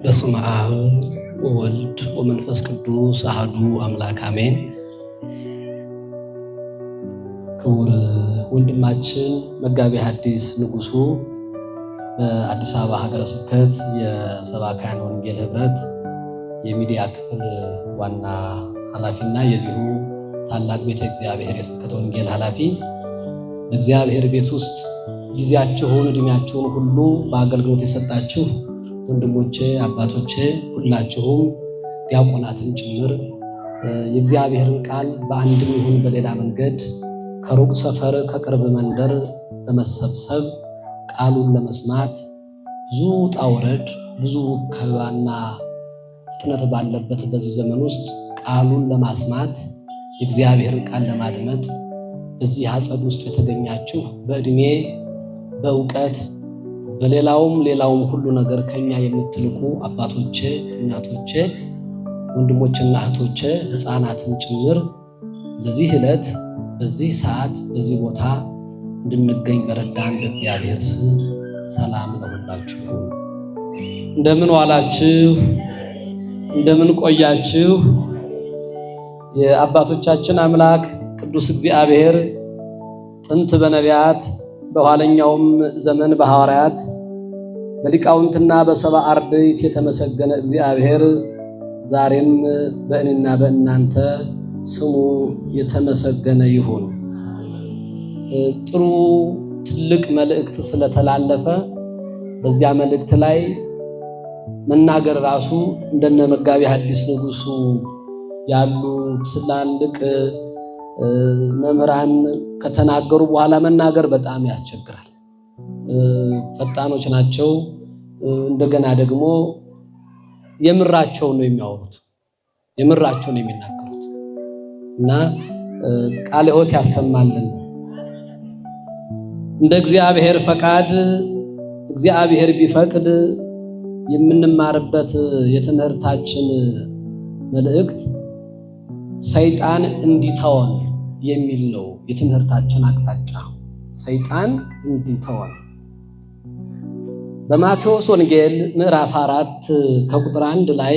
በስመ አብ ወወልድ ወመንፈስ ቅዱስ አሐዱ አምላክ አሜን። ክቡር ወንድማችን መጋቤ ሐዲስ ንጉሱ በአዲስ አበባ ሀገረ ስብከት የሰባክያነ ወንጌል ኅብረት የሚዲያ ክፍል ዋና ኃላፊና የዚሁ ታላቅ ቤተ እግዚአብሔር የስብከተ ወንጌል ኃላፊ በእግዚአብሔር ቤት ውስጥ ጊዜያችሁን ዕድሜያችሁን ሁሉ በአገልግሎት የሰጣችሁ ወንድሞቼ አባቶቼ ሁላችሁም ዲያቆናትን ጭምር የእግዚአብሔርን ቃል በአንድም ይሁን በሌላ መንገድ ከሩቅ ሰፈር ከቅርብ መንደር በመሰብሰብ ቃሉን ለመስማት ብዙ ውጣ ውረድ ብዙ ከበባና ፍጥነት ባለበት በዚህ ዘመን ውስጥ ቃሉን ለማስማት የእግዚአብሔርን ቃል ለማድመጥ በዚህ አጸድ ውስጥ የተገኛችሁ በዕድሜ በእውቀት በሌላውም ሁሉ ነገር ከኛ የምትልቁ አባቶቼ እናቶቼ ወንድሞችና እህቶቼ ሕፃናትን ጭምር ለዚህ ዕለት በዚህ ሰዓት በዚህ ቦታ እንድንገኝ በረዳን በእግዚአብሔር ስም ሰላም ለሁላችሁ። እንደምን ዋላችሁ? እንደምን ቆያችሁ? የአባቶቻችን አምላክ ቅዱስ እግዚአብሔር ጥንት በነቢያት በኋለኛውም ዘመን በሐዋርያት በሊቃውንትና በሰብአ አርድእት የተመሰገነ እግዚአብሔር ዛሬም በእኔና በእናንተ ስሙ የተመሰገነ ይሁን። ጥሩ ትልቅ መልእክት ስለተላለፈ በዚያ መልእክት ላይ መናገር ራሱ እንደነ መጋቤ ሐዲስ ንጉሱ ያሉ ትላልቅ መምህራን ከተናገሩ በኋላ መናገር በጣም ያስቸግራል። ፈጣኖች ናቸው። እንደገና ደግሞ የምራቸው ነው የሚያወሩት፣ የምራቸው ነው የሚናገሩት እና ቃለ ሕይወት ያሰማልን። እንደ እግዚአብሔር ፈቃድ እግዚአብሔር ቢፈቅድ የምንማርበት የትምህርታችን መልእክት ሰይጣን እንዲተወን የሚል ነው። የትምህርታችን አቅጣጫ ሰይጣን እንዲተወን በማቴዎስ ወንጌል ምዕራፍ 4 ከቁጥር 1 ላይ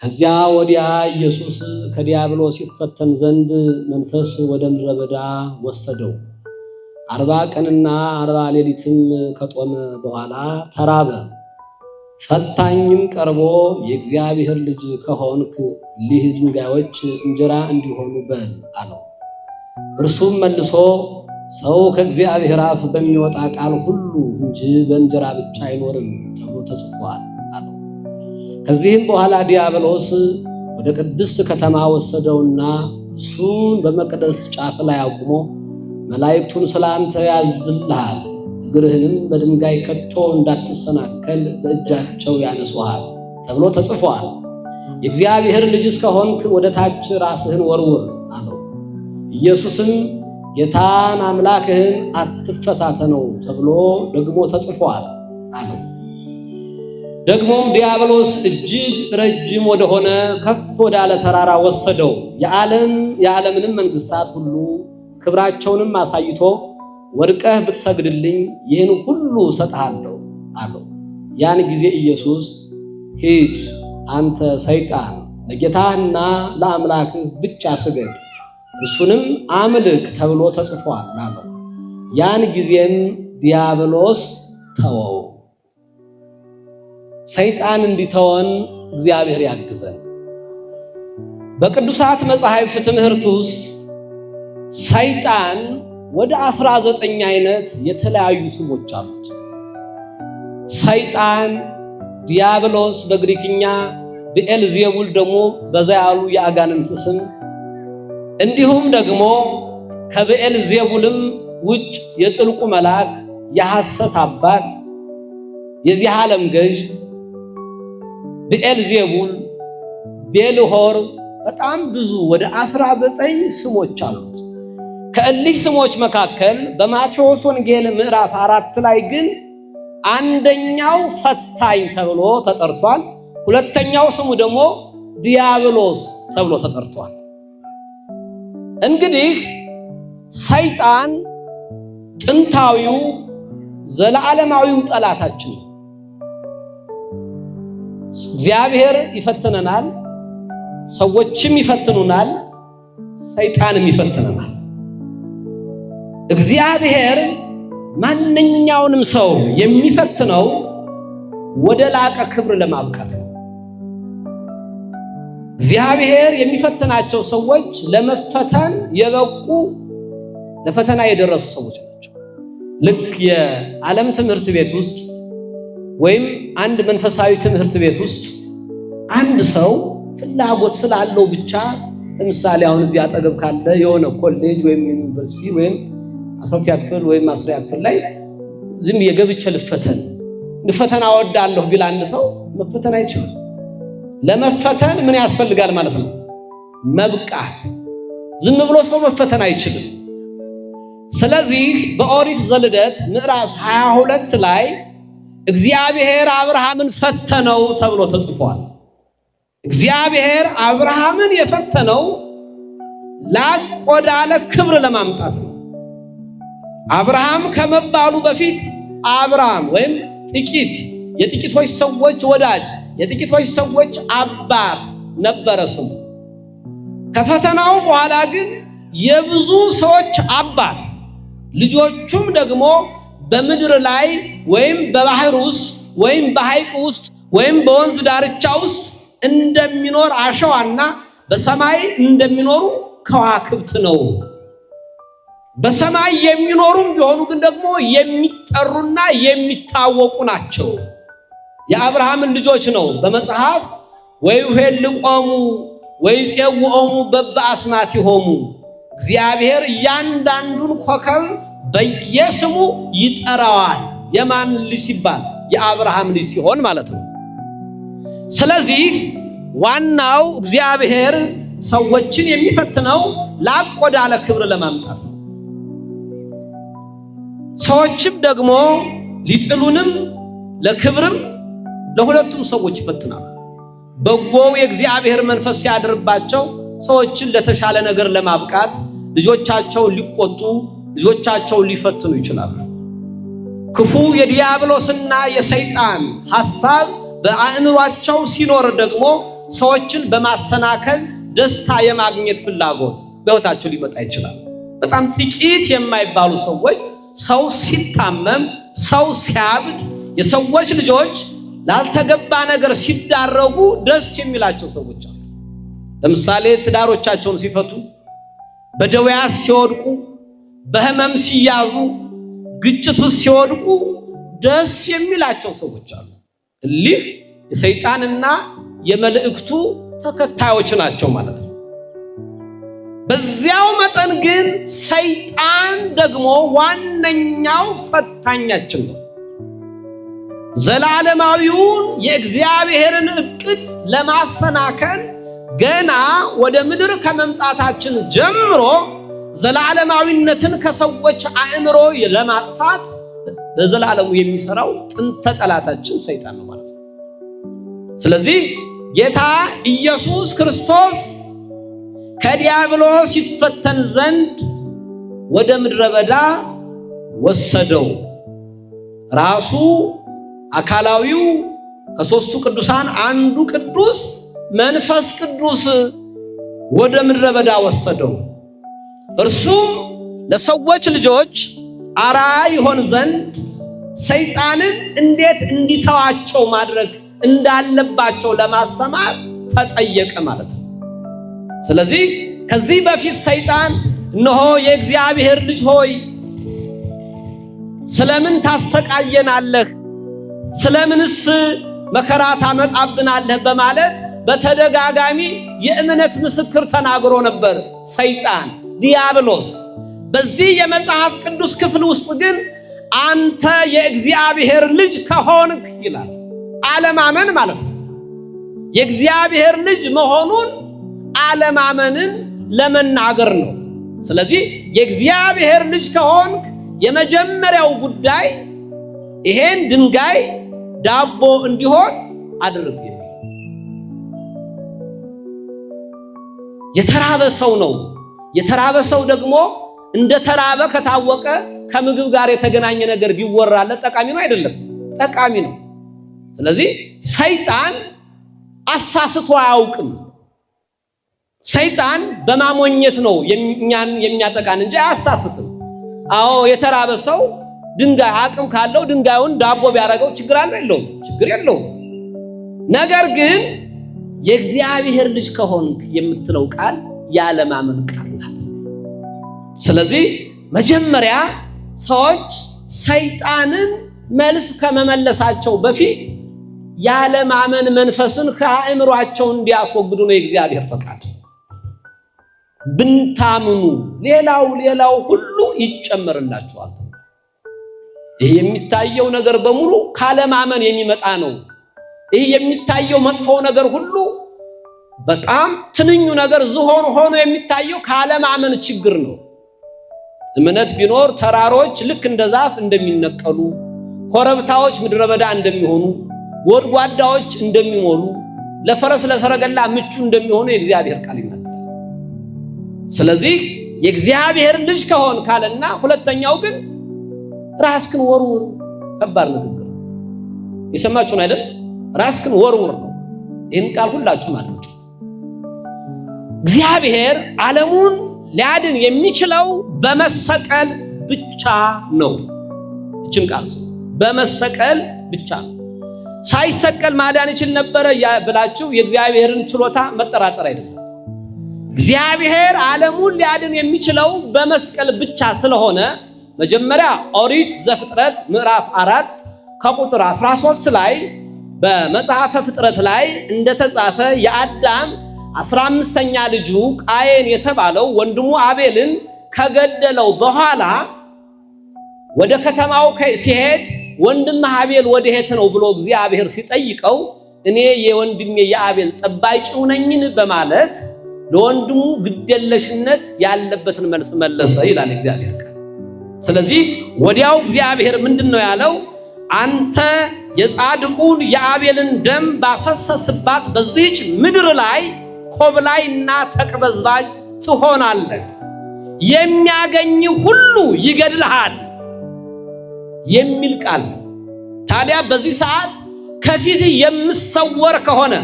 ከዚያ ወዲያ ኢየሱስ ከዲያብሎስ ይፈተን ዘንድ መንፈስ ወደ ምድረ በዳ ወሰደው። 40 ቀንና 40 ሌሊትም ከጦመ በኋላ ተራበ። ፈታኝም ቀርቦ የእግዚአብሔር ልጅ ከሆንክ ይህ ድንጋዮች እንጀራ እንዲሆኑ በል አለው። እርሱም መልሶ ሰው ከእግዚአብሔር አፍ በሚወጣ ቃል ሁሉ እንጂ በእንጀራ ብቻ አይኖርም ተብሎ ተጽፏል አለው። ከዚህም በኋላ ዲያብሎስ ወደ ቅድስት ከተማ ወሰደውና እርሱን በመቅደስ ጫፍ ላይ አቁሞ መላእክቱን ስላንተ ያዝልሃል፣ እግርህንም በድንጋይ ከቶ እንዳትሰናከል በእጃቸው ያነሱሃል ተብሎ ተጽፏል። የእግዚአብሔር ልጅ እስከሆንክ ወደ ታች ራስህን ወርውር አለው። ኢየሱስም ጌታን አምላክህን አትፈታተነው ተብሎ ደግሞ ተጽፏል አለው። ደግሞም ዲያብሎስ እጅግ ረጅም ወደሆነ ከፍ ወዳለ ተራራ ወሰደው። የዓለምንም መንግስታት ሁሉ ክብራቸውንም አሳይቶ ወድቀህ ብትሰግድልኝ ይህን ሁሉ እሰጥሃለሁ አለው። ያን ጊዜ ኢየሱስ ሂድ አንተ ሰይጣን፣ ለጌታህና ለአምላክህ ብቻ ስገድ፣ እሱንም አምልክ ተብሎ ተጽፏል አለው። ያን ጊዜም ዲያብሎስ ተወው። ሰይጣን እንዲተወን እግዚአብሔር ያግዘን። በቅዱሳት መጻሕፍት ትምህርት ውስጥ ሰይጣን ወደ 19 አይነት የተለያዩ ስሞች አሉት። ሰይጣን ዲያብሎስ በግሪክኛ፣ ብኤልዜቡል ደግሞ በዛ ያሉ የአጋንንት ስም፣ እንዲሁም ደግሞ ከብኤልዜቡልም ውጭ የጥልቁ መልአክ፣ የሐሰት አባት፣ የዚህ ዓለም ገዥ ብኤልዜቡል፣ ቤልሆር፣ በጣም ብዙ ወደ 19 ስሞች አሉት። ከእሊህ ስሞች መካከል በማቴዎስ ወንጌል ምዕራፍ 4 ላይ ግን አንደኛው ፈታኝ ተብሎ ተጠርቷል። ሁለተኛው ስሙ ደግሞ ዲያብሎስ ተብሎ ተጠርቷል። እንግዲህ ሰይጣን ጥንታዊው ዘለዓለማዊው ጠላታችን እግዚአብሔር ይፈትነናል፣ ሰዎችም ይፈትኑናል፣ ሰይጣንም ይፈትነናል። እግዚአብሔር ማንኛውንም ሰው የሚፈትነው ወደ ላቀ ክብር ለማብቃት ነው። እግዚአብሔር የሚፈትናቸው ሰዎች ለመፈተን የበቁ ለፈተና የደረሱ ሰዎች ናቸው። ልክ የዓለም ትምህርት ቤት ውስጥ ወይም አንድ መንፈሳዊ ትምህርት ቤት ውስጥ አንድ ሰው ፍላጎት ስላለው ብቻ ለምሳሌ አሁን እዚህ አጠገብ ካለ የሆነ ኮሌጅ ወይም ዩኒቨርሲቲ ወይም 12ኛ ክፍል ወይም 10ኛ ክፍል ላይ ዝም የገብቼ ልፈተና እወዳለሁ ቢል አንድ ሰው መፈተን አይችልም። ለመፈተን ምን ያስፈልጋል ማለት ነው? መብቃት። ዝም ብሎ ሰው መፈተን አይችልም። ስለዚህ በኦሪት ዘልደት ምዕራፍ 22 ላይ እግዚአብሔር አብርሃምን ፈተነው ተብሎ ተጽፏል። እግዚአብሔር አብርሃምን የፈተነው ላቅ ወዳለ ክብር ለማምጣት ነው። አብርሃም ከመባሉ በፊት አብርሃም ወይም ጥቂት የጥቂቶች ሰዎች ወዳጅ የጥቂቶች ሰዎች አባት ነበረ ስሙ። ከፈተናው በኋላ ግን የብዙ ሰዎች አባት፣ ልጆቹም ደግሞ በምድር ላይ ወይም በባህር ውስጥ ወይም በሐይቅ ውስጥ ወይም በወንዝ ዳርቻ ውስጥ እንደሚኖር አሸዋና በሰማይ እንደሚኖሩ ከዋክብት ነው። በሰማይ የሚኖሩም ቢሆኑ ግን ደግሞ የሚጠሩና የሚታወቁ ናቸው። የአብርሃምን ልጆች ነው በመጽሐፍ ወይሄልቆሙ ወይጼውኦሙ በበአስማቲሆሙ እግዚአብሔር እያንዳንዱን ኮከብ በየስሙ ይጠራዋል። የማን ልጅ ሲባል? የአብርሃም ልጅ ሲሆን ማለት ነው። ስለዚህ ዋናው እግዚአብሔር ሰዎችን የሚፈትነው ላቅ ወዳለ ክብር ለማምጣት ነው። ሰዎችም ደግሞ ሊጥሉንም ለክብርም ለሁለቱም ሰዎች ይፈትናል። በጎው የእግዚአብሔር መንፈስ ሲያድርባቸው ሰዎችን ለተሻለ ነገር ለማብቃት ልጆቻቸውን ሊቆጡ ልጆቻቸውን ሊፈትኑ ይችላሉ። ክፉ የዲያብሎስና የሰይጣን ሐሳብ በአእምሯቸው ሲኖር ደግሞ ሰዎችን በማሰናከል ደስታ የማግኘት ፍላጎት በሕይወታቸው ሊመጣ ይችላል። በጣም ጥቂት የማይባሉ ሰዎች ሰው ሲታመም፣ ሰው ሲያብድ፣ የሰዎች ልጆች ላልተገባ ነገር ሲዳረጉ ደስ የሚላቸው ሰዎች አሉ። ለምሳሌ ትዳሮቻቸውን ሲፈቱ፣ በደዌያት ሲወድቁ፣ በህመም ሲያዙ፣ ግጭት ውስጥ ሲወድቁ ደስ የሚላቸው ሰዎች አሉ። እሊህ የሰይጣንና የመልእክቱ ተከታዮች ናቸው ማለት ነው። በዚያው መጠን ግን ሰይጣን ደግሞ ዋነኛው ፈታኛችን ነው። ዘላለማዊውን የእግዚአብሔርን ዕቅድ ለማሰናከል ገና ወደ ምድር ከመምጣታችን ጀምሮ ዘላለማዊነትን ከሰዎች አእምሮ ለማጥፋት በዘላለሙ የሚሰራው ጥንተ ጠላታችን ሰይጣን ነው ማለት ነው። ስለዚህ ጌታ ኢየሱስ ክርስቶስ ከዲያብሎስ ይፈተን ዘንድ ወደ ምድረ በዳ ወሰደው። ራሱ አካላዊው ከሦስቱ ቅዱሳን አንዱ ቅዱስ መንፈስ ቅዱስ ወደ ምድረ በዳ ወሰደው። እርሱም ለሰዎች ልጆች አርአያ ይሆን ዘንድ ሰይጣንን እንዴት እንዲተዋቸው ማድረግ እንዳለባቸው ለማስተማር ተጠየቀ ማለት ነው። ስለዚህ ከዚህ በፊት ሰይጣን እነሆ የእግዚአብሔር ልጅ ሆይ ስለምን ታሰቃየናለህ? ስለምንስ መከራ ታመጣብናለህ? በማለት በተደጋጋሚ የእምነት ምስክር ተናግሮ ነበር ሰይጣን ዲያብሎስ። በዚህ የመጽሐፍ ቅዱስ ክፍል ውስጥ ግን አንተ የእግዚአብሔር ልጅ ከሆንክ ይላል። አለማመን ማለት ነው። የእግዚአብሔር ልጅ መሆኑን አለማመንን ለመናገር ነው። ስለዚህ የእግዚአብሔር ልጅ ከሆንክ የመጀመሪያው ጉዳይ ይሄን ድንጋይ ዳቦ እንዲሆን አድርግ። የተራበ ሰው ነው። የተራበ ሰው ደግሞ እንደ ተራበ ከታወቀ ከምግብ ጋር የተገናኘ ነገር ቢወራለት ጠቃሚ ነው አይደለም? ጠቃሚ ነው። ስለዚህ ሰይጣን አሳስቶ አያውቅም። ሰይጣን በማሞኘት ነው እኛን የሚያጠቃን እንጂ አያሳስትም። አዎ የተራበ ሰው ድንጋይ አቅም ካለው ድንጋዩን ዳቦ ቢያረጋው ችግር አለው? ችግር የለውም። ነገር ግን የእግዚአብሔር ልጅ ከሆንክ የምትለው ቃል ያለማመን ቃል ናት። ስለዚህ መጀመሪያ ሰዎች ሰይጣንን መልስ ከመመለሳቸው በፊት ያለማመን መንፈስን ከአእምሯቸው እንዲያስወግዱ ነው የእግዚአብሔር ፈቃድ። ብንታምኑ ሌላው ሁሉ ይጨመርላችኋል። ይህ የሚታየው ነገር በሙሉ ካለማመን የሚመጣ ነው። ይህ የሚታየው መጥፎ ነገር ሁሉ በጣም ትንኙ ነገር ዝሆን ሆኖ የሚታየው ካለማመን ችግር ነው። እምነት ቢኖር ተራሮች ልክ እንደ ዛፍ እንደሚነቀሉ፣ ኮረብታዎች ምድረ በዳ እንደሚሆኑ፣ ጎድጓዳዎች እንደሚሞሉ፣ ለፈረስ ለሰረገላ ምቹ እንደሚሆኑ የእግዚአብሔር ቃል ይናገራል። ስለዚህ የእግዚአብሔር ልጅ ከሆን ካለና ሁለተኛው ግን ራስክን ወርውር። ከባድ ንግግር የሰማችሁን አይደል? ራስክን ወርውር ነው። ይህን ቃል ሁላችሁም አድምጡት። እግዚአብሔር ዓለሙን ሊያድን የሚችለው በመሰቀል ብቻ ነው። እችን ቃል በመሰቀል ብቻ ነው። ሳይሰቀል ማዳን ይችል ነበረ ብላችሁ የእግዚአብሔርን ችሎታ መጠራጠር አይደለም። እግዚአብሔር ዓለሙን ሊያድን የሚችለው በመስቀል ብቻ ስለሆነ መጀመሪያ ኦሪት ዘፍጥረት ምዕራፍ 4 ከቁጥር 13 ላይ በመጽሐፈ ፍጥረት ላይ እንደተጻፈ የአዳም 15ኛ ልጁ ቃየን የተባለው ወንድሙ አቤልን ከገደለው በኋላ ወደ ከተማው ሲሄድ ወንድምህ አቤል ወዴት ነው ብሎ እግዚአብሔር ሲጠይቀው እኔ የወንድሜ የአቤል ጠባቂው ነኝን በማለት ለወንድሙ ግዴለሽነት ያለበትን መልስ መለሰ ይላል እግዚአብሔር። ስለዚህ ወዲያው እግዚአብሔር ምንድነው ያለው? አንተ የጻድቁን የአቤልን ደም ባፈሰስባት በዚህች ምድር ላይ ኮብላይና ተቅበዝባዥ ትሆናለህ፣ የሚያገኝ ሁሉ ይገድልሃል የሚል ቃል። ታዲያ በዚህ ሰዓት ከፊት የምሰወር ከሆነ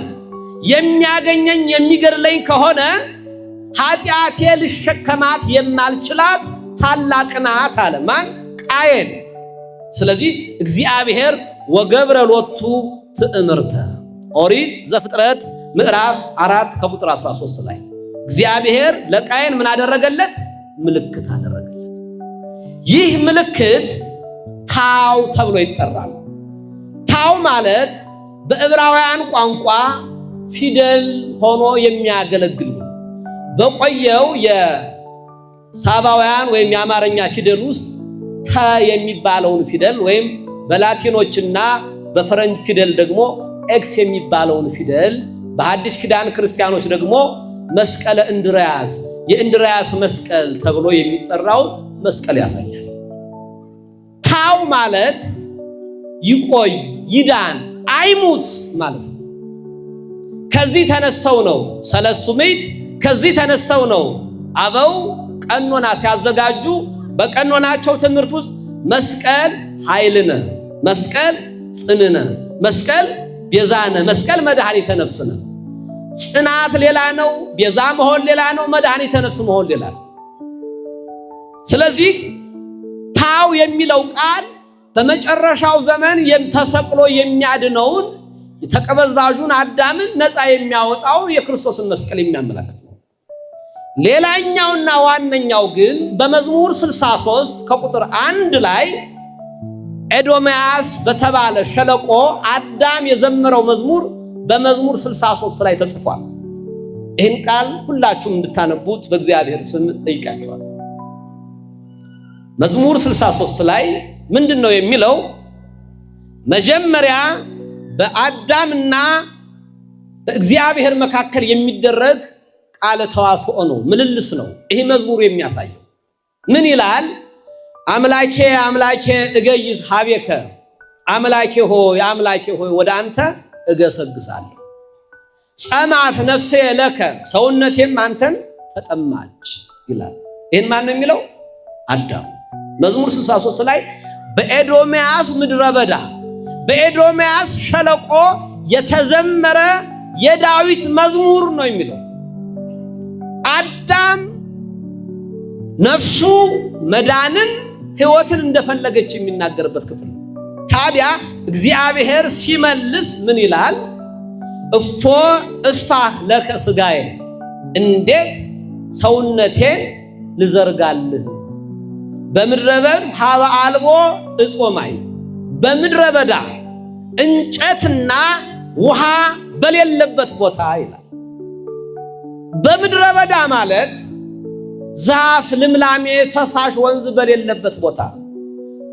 የሚያገኘኝ የሚገድለኝ ከሆነ ኃጢአቴ ልሸከማት የማልችላት ታላቅ ናት አለ። ማን? ቃየን። ስለዚህ እግዚአብሔር ወገብረ ሎቱ ትእምርተ ኦሪት ዘፍጥረት ምዕራፍ 4 ከቁጥር 13 ላይ እግዚአብሔር ለቃየን ምን አደረገለት? ምልክት አደረገለት። ይህ ምልክት ታው ተብሎ ይጠራል። ታው ማለት በዕብራውያን ቋንቋ ፊደል ሆኖ የሚያገለግል ነው። በቆየው የሳባውያን ወይም የአማርኛ ፊደል ውስጥ ተ የሚባለውን ፊደል ወይም በላቲኖችና በፈረንጅ ፊደል ደግሞ ኤክስ የሚባለውን ፊደል በአዲስ ኪዳን ክርስቲያኖች ደግሞ መስቀለ እንድርያስ የእንድርያስ መስቀል ተብሎ የሚጠራው መስቀል ያሳያል። ታው ማለት ይቆይ፣ ይዳን፣ አይሙት ማለት ነው። ከዚህ ተነስተው ነው ሰለስቱ ምዕት ከዚህ ተነስተው ነው አበው ቀኖና ሲያዘጋጁ በቀኖናቸው ትምህርት ውስጥ መስቀል ኃይልነ፣ መስቀል ጽንነ፣ መስቀል ቤዛነ፣ መስቀል መድኃኒተ ነፍስነ። ጽናት ሌላ ነው፣ ቤዛ መሆን ሌላ ነው፣ መድኃኒተ ነፍስ መሆን ሌላ ነው። ስለዚህ ታው የሚለው ቃል በመጨረሻው ዘመን ተሰቅሎ የሚያድነውን የተቀበዝባዡን አዳምን ነፃ የሚያወጣው የክርስቶስን መስቀል የሚያመለክት ነው። ሌላኛውና ዋነኛው ግን በመዝሙር 63 ከቁጥር 1 ላይ ኤዶምያስ በተባለ ሸለቆ አዳም የዘመረው መዝሙር በመዝሙር 63 ላይ ተጽፏል። ይህን ቃል ሁላችሁም እንድታነቡት በእግዚአብሔር ስም ጠይቃችኋለሁ። መዝሙር 63 ላይ ምንድነው የሚለው? መጀመሪያ በአዳምና በእግዚአብሔር መካከል የሚደረግ ቃለ ተዋስኦ ነው፣ ምልልስ ነው። ይህ መዝሙር የሚያሳየው ምን ይላል? አምላኬ አምላኬ እገይዝ ሀቤከ፣ አምላኬ ሆይ ወደ አንተ እገሰግሳለሁ። ጸማት ነፍሴ ለከ፣ ሰውነቴም አንተን ተጠማች ይላል። ይህን ማን ነው የሚለው? አዳም። መዝሙር 63 ላይ በኤዶምያስ ምድረ በዳ በኤዶምያስ ሸለቆ የተዘመረ የዳዊት መዝሙር ነው የሚለው። አዳም ነፍሱ መዳንን ሕይወትን እንደፈለገች የሚናገርበት ክፍል ነው። ታዲያ እግዚአብሔር ሲመልስ ምን ይላል? እፎ እስፋ ለከ ሥጋዬ፣ እንዴት ሰውነቴን ልዘርጋልህ? በምድረ በዳ ሀበ አልቦ እጾማይ፣ በምድረ በዳ እንጨትና ውሃ በሌለበት ቦታ ይላል። በምድረ በዳ ማለት ዛፍ፣ ልምላሜ፣ ፈሳሽ ወንዝ በሌለበት ቦታ፣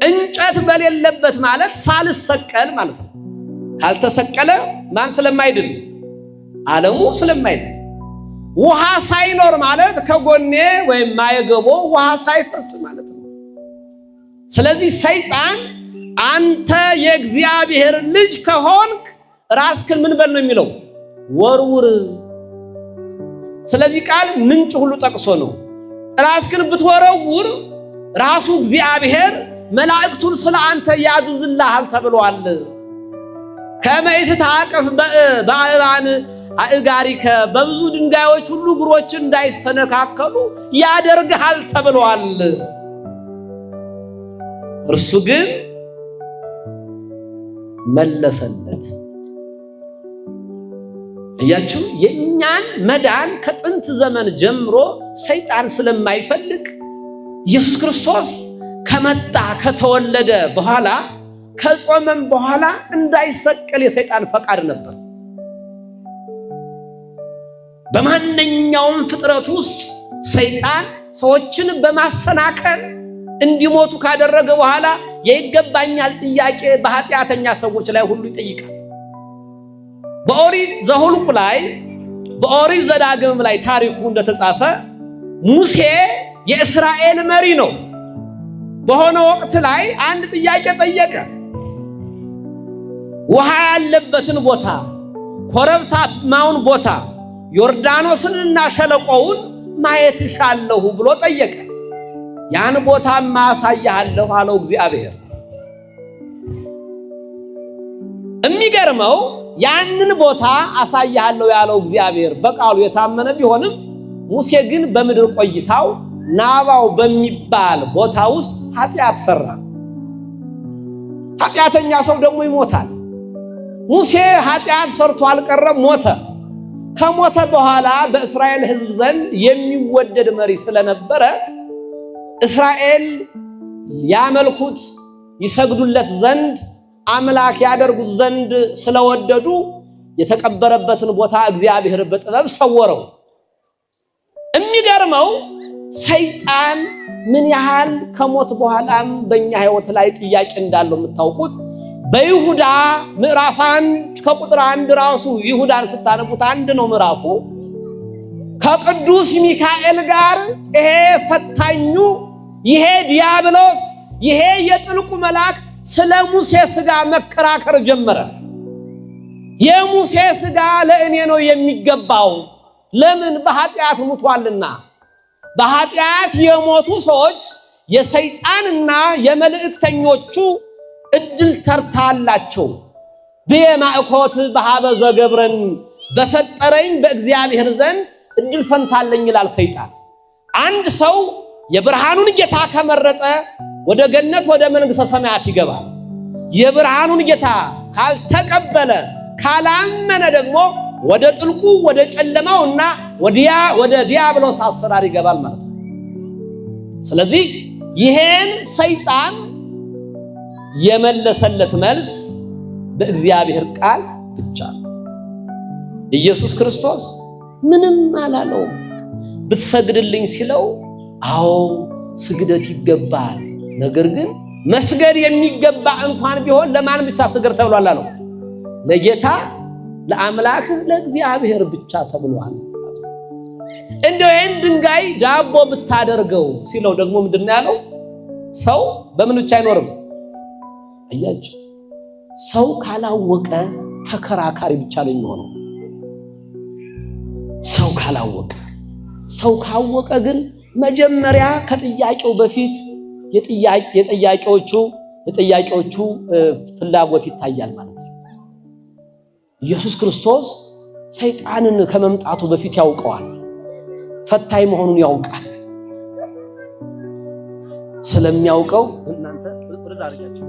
እንጨት በሌለበት ማለት ሳልሰቀል ማለት ነው። ካልተሰቀለ ማን ስለማይድን? ዓለሙ ስለማይድን። ውሃ ሳይኖር ማለት ከጎኔ ወይም ማየገቦ ውሃ ሳይፈስ ማለት ነው። ስለዚህ ሰይጣን አንተ የእግዚአብሔር ልጅ ከሆንክ ራስክን ምን በል ነው የሚለው? ወርውር። ስለዚህ ቃል ምንጭ ሁሉ ጠቅሶ ነው። ራስክን ብትወረውር ራሱ እግዚአብሔር መላእክቱን ስለ አንተ ያዝዝልሃል ተብሏል። ከመይት ታቀፍ በአእባን አእጋሪከ፣ በብዙ ድንጋዮች ሁሉ እግሮች እንዳይሰነካከሉ ያደርግሃል ተብሏል። እርሱ ግን መለሰለት። እያችሁ የኛን መዳን ከጥንት ዘመን ጀምሮ ሰይጣን ስለማይፈልግ ኢየሱስ ክርስቶስ ከመጣ ከተወለደ በኋላ ከጾመም በኋላ እንዳይሰቀል የሰይጣን ፈቃድ ነበር። በማንኛውም ፍጥረት ውስጥ ሰይጣን ሰዎችን በማሰናከል እንዲሞቱ ካደረገ በኋላ የይገባኛል ጥያቄ በኃጢአተኛ ሰዎች ላይ ሁሉ ይጠይቃል። በኦሪት ዘኍልቍ ላይ በኦሪት ዘዳግም ላይ ታሪኩ እንደተጻፈ ሙሴ የእስራኤል መሪ ነው። በሆነ ወቅት ላይ አንድ ጥያቄ ጠየቀ። ውሃ ያለበትን ቦታ፣ ኮረብታማውን ቦታ፣ ዮርዳኖስንና ሸለቆውን ማየት እሻለሁ ብሎ ጠየቀ። ያን ቦታማ አሳያለሁ አለው እግዚአብሔር። የሚገርመው ያንን ቦታ አሳያለሁ ያለው እግዚአብሔር በቃሉ የታመነ ቢሆንም ሙሴ ግን በምድር ቆይታው ናባው በሚባል ቦታ ውስጥ ኃጢአት ሰራ። ኃጢአተኛ ሰው ደግሞ ይሞታል። ሙሴ ኃጢአት ሰርቶ አልቀረም፣ ሞተ። ከሞተ በኋላ በእስራኤል ሕዝብ ዘንድ የሚወደድ መሪ ስለነበረ እስራኤል ያመልኩት ይሰግዱለት ዘንድ አምላክ ያደርጉት ዘንድ ስለወደዱ የተቀበረበትን ቦታ እግዚአብሔር በጥበብ ሰወረው። የሚገርመው ሰይጣን ምን ያህል ከሞት በኋላም በእኛ ሕይወት ላይ ጥያቄ እንዳለው የምታውቁት በይሁዳ ምዕራፍ 1 ከቁጥር 1 ራሱ ይሁዳን ስታነቡት 1 ነው ምዕራፉ። ከቅዱስ ሚካኤል ጋር ይሄ ፈታኙ ይሄ ዲያብሎስ ይሄ የጥልቁ መልአክ ስለ ሙሴ ሥጋ መከራከር ጀመረ። የሙሴ ሥጋ ለእኔ ነው የሚገባው፣ ለምን? በኃጢአት ሙቷልና። በኃጢአት የሞቱ ሰዎች የሰይጣንና የመልእክተኞቹ እድል ተርታላቸው። በማእኮት በሃበ ዘገብረን፣ በፈጠረኝ በእግዚአብሔር ዘንድ እድል ፈንታለኝ ይላል ሰይጣን። አንድ ሰው የብርሃኑን ጌታ ከመረጠ ወደ ገነት ወደ መንግሥተ ሰማያት ይገባል። የብርሃኑን ጌታ ካልተቀበለ ካላመነ ደግሞ ወደ ጥልቁ ወደ ጨለማውና ወደ ዲያብሎስ አሰራር ይገባል ማለት ነው። ስለዚህ ይሄን ሰይጣን የመለሰለት መልስ በእግዚአብሔር ቃል ብቻ ነው። ኢየሱስ ክርስቶስ ምንም አላለውም። ብትሰግድልኝ ሲለው አዎ ስግደት ይገባል፣ ነገር ግን መስገድ የሚገባ እንኳን ቢሆን ለማን ብቻ ስገድ ተብሏል አለው? ለጌታ ለአምላክ ለእግዚአብሔር ብቻ ተብሏል። እንደው ይህን ድንጋይ ዳቦ ብታደርገው ሲለው ደግሞ ምንድነው ያለው? ሰው በምን ብቻ አይኖርም? አያችሁ፣ ሰው ካላወቀ ተከራካሪ ብቻ ነው የሚሆነው። ሰው ካላወቀ፣ ሰው ካወቀ ግን መጀመሪያ ከጥያቄው በፊት የጥያቄዎቹ ፍላጎት ይታያል ማለት ነው። ኢየሱስ ክርስቶስ ሰይጣንን ከመምጣቱ በፊት ያውቀዋል። ፈታኝ መሆኑን ያውቃል። ስለሚያውቀው እናንተ ፍርድ አድርጋችሁ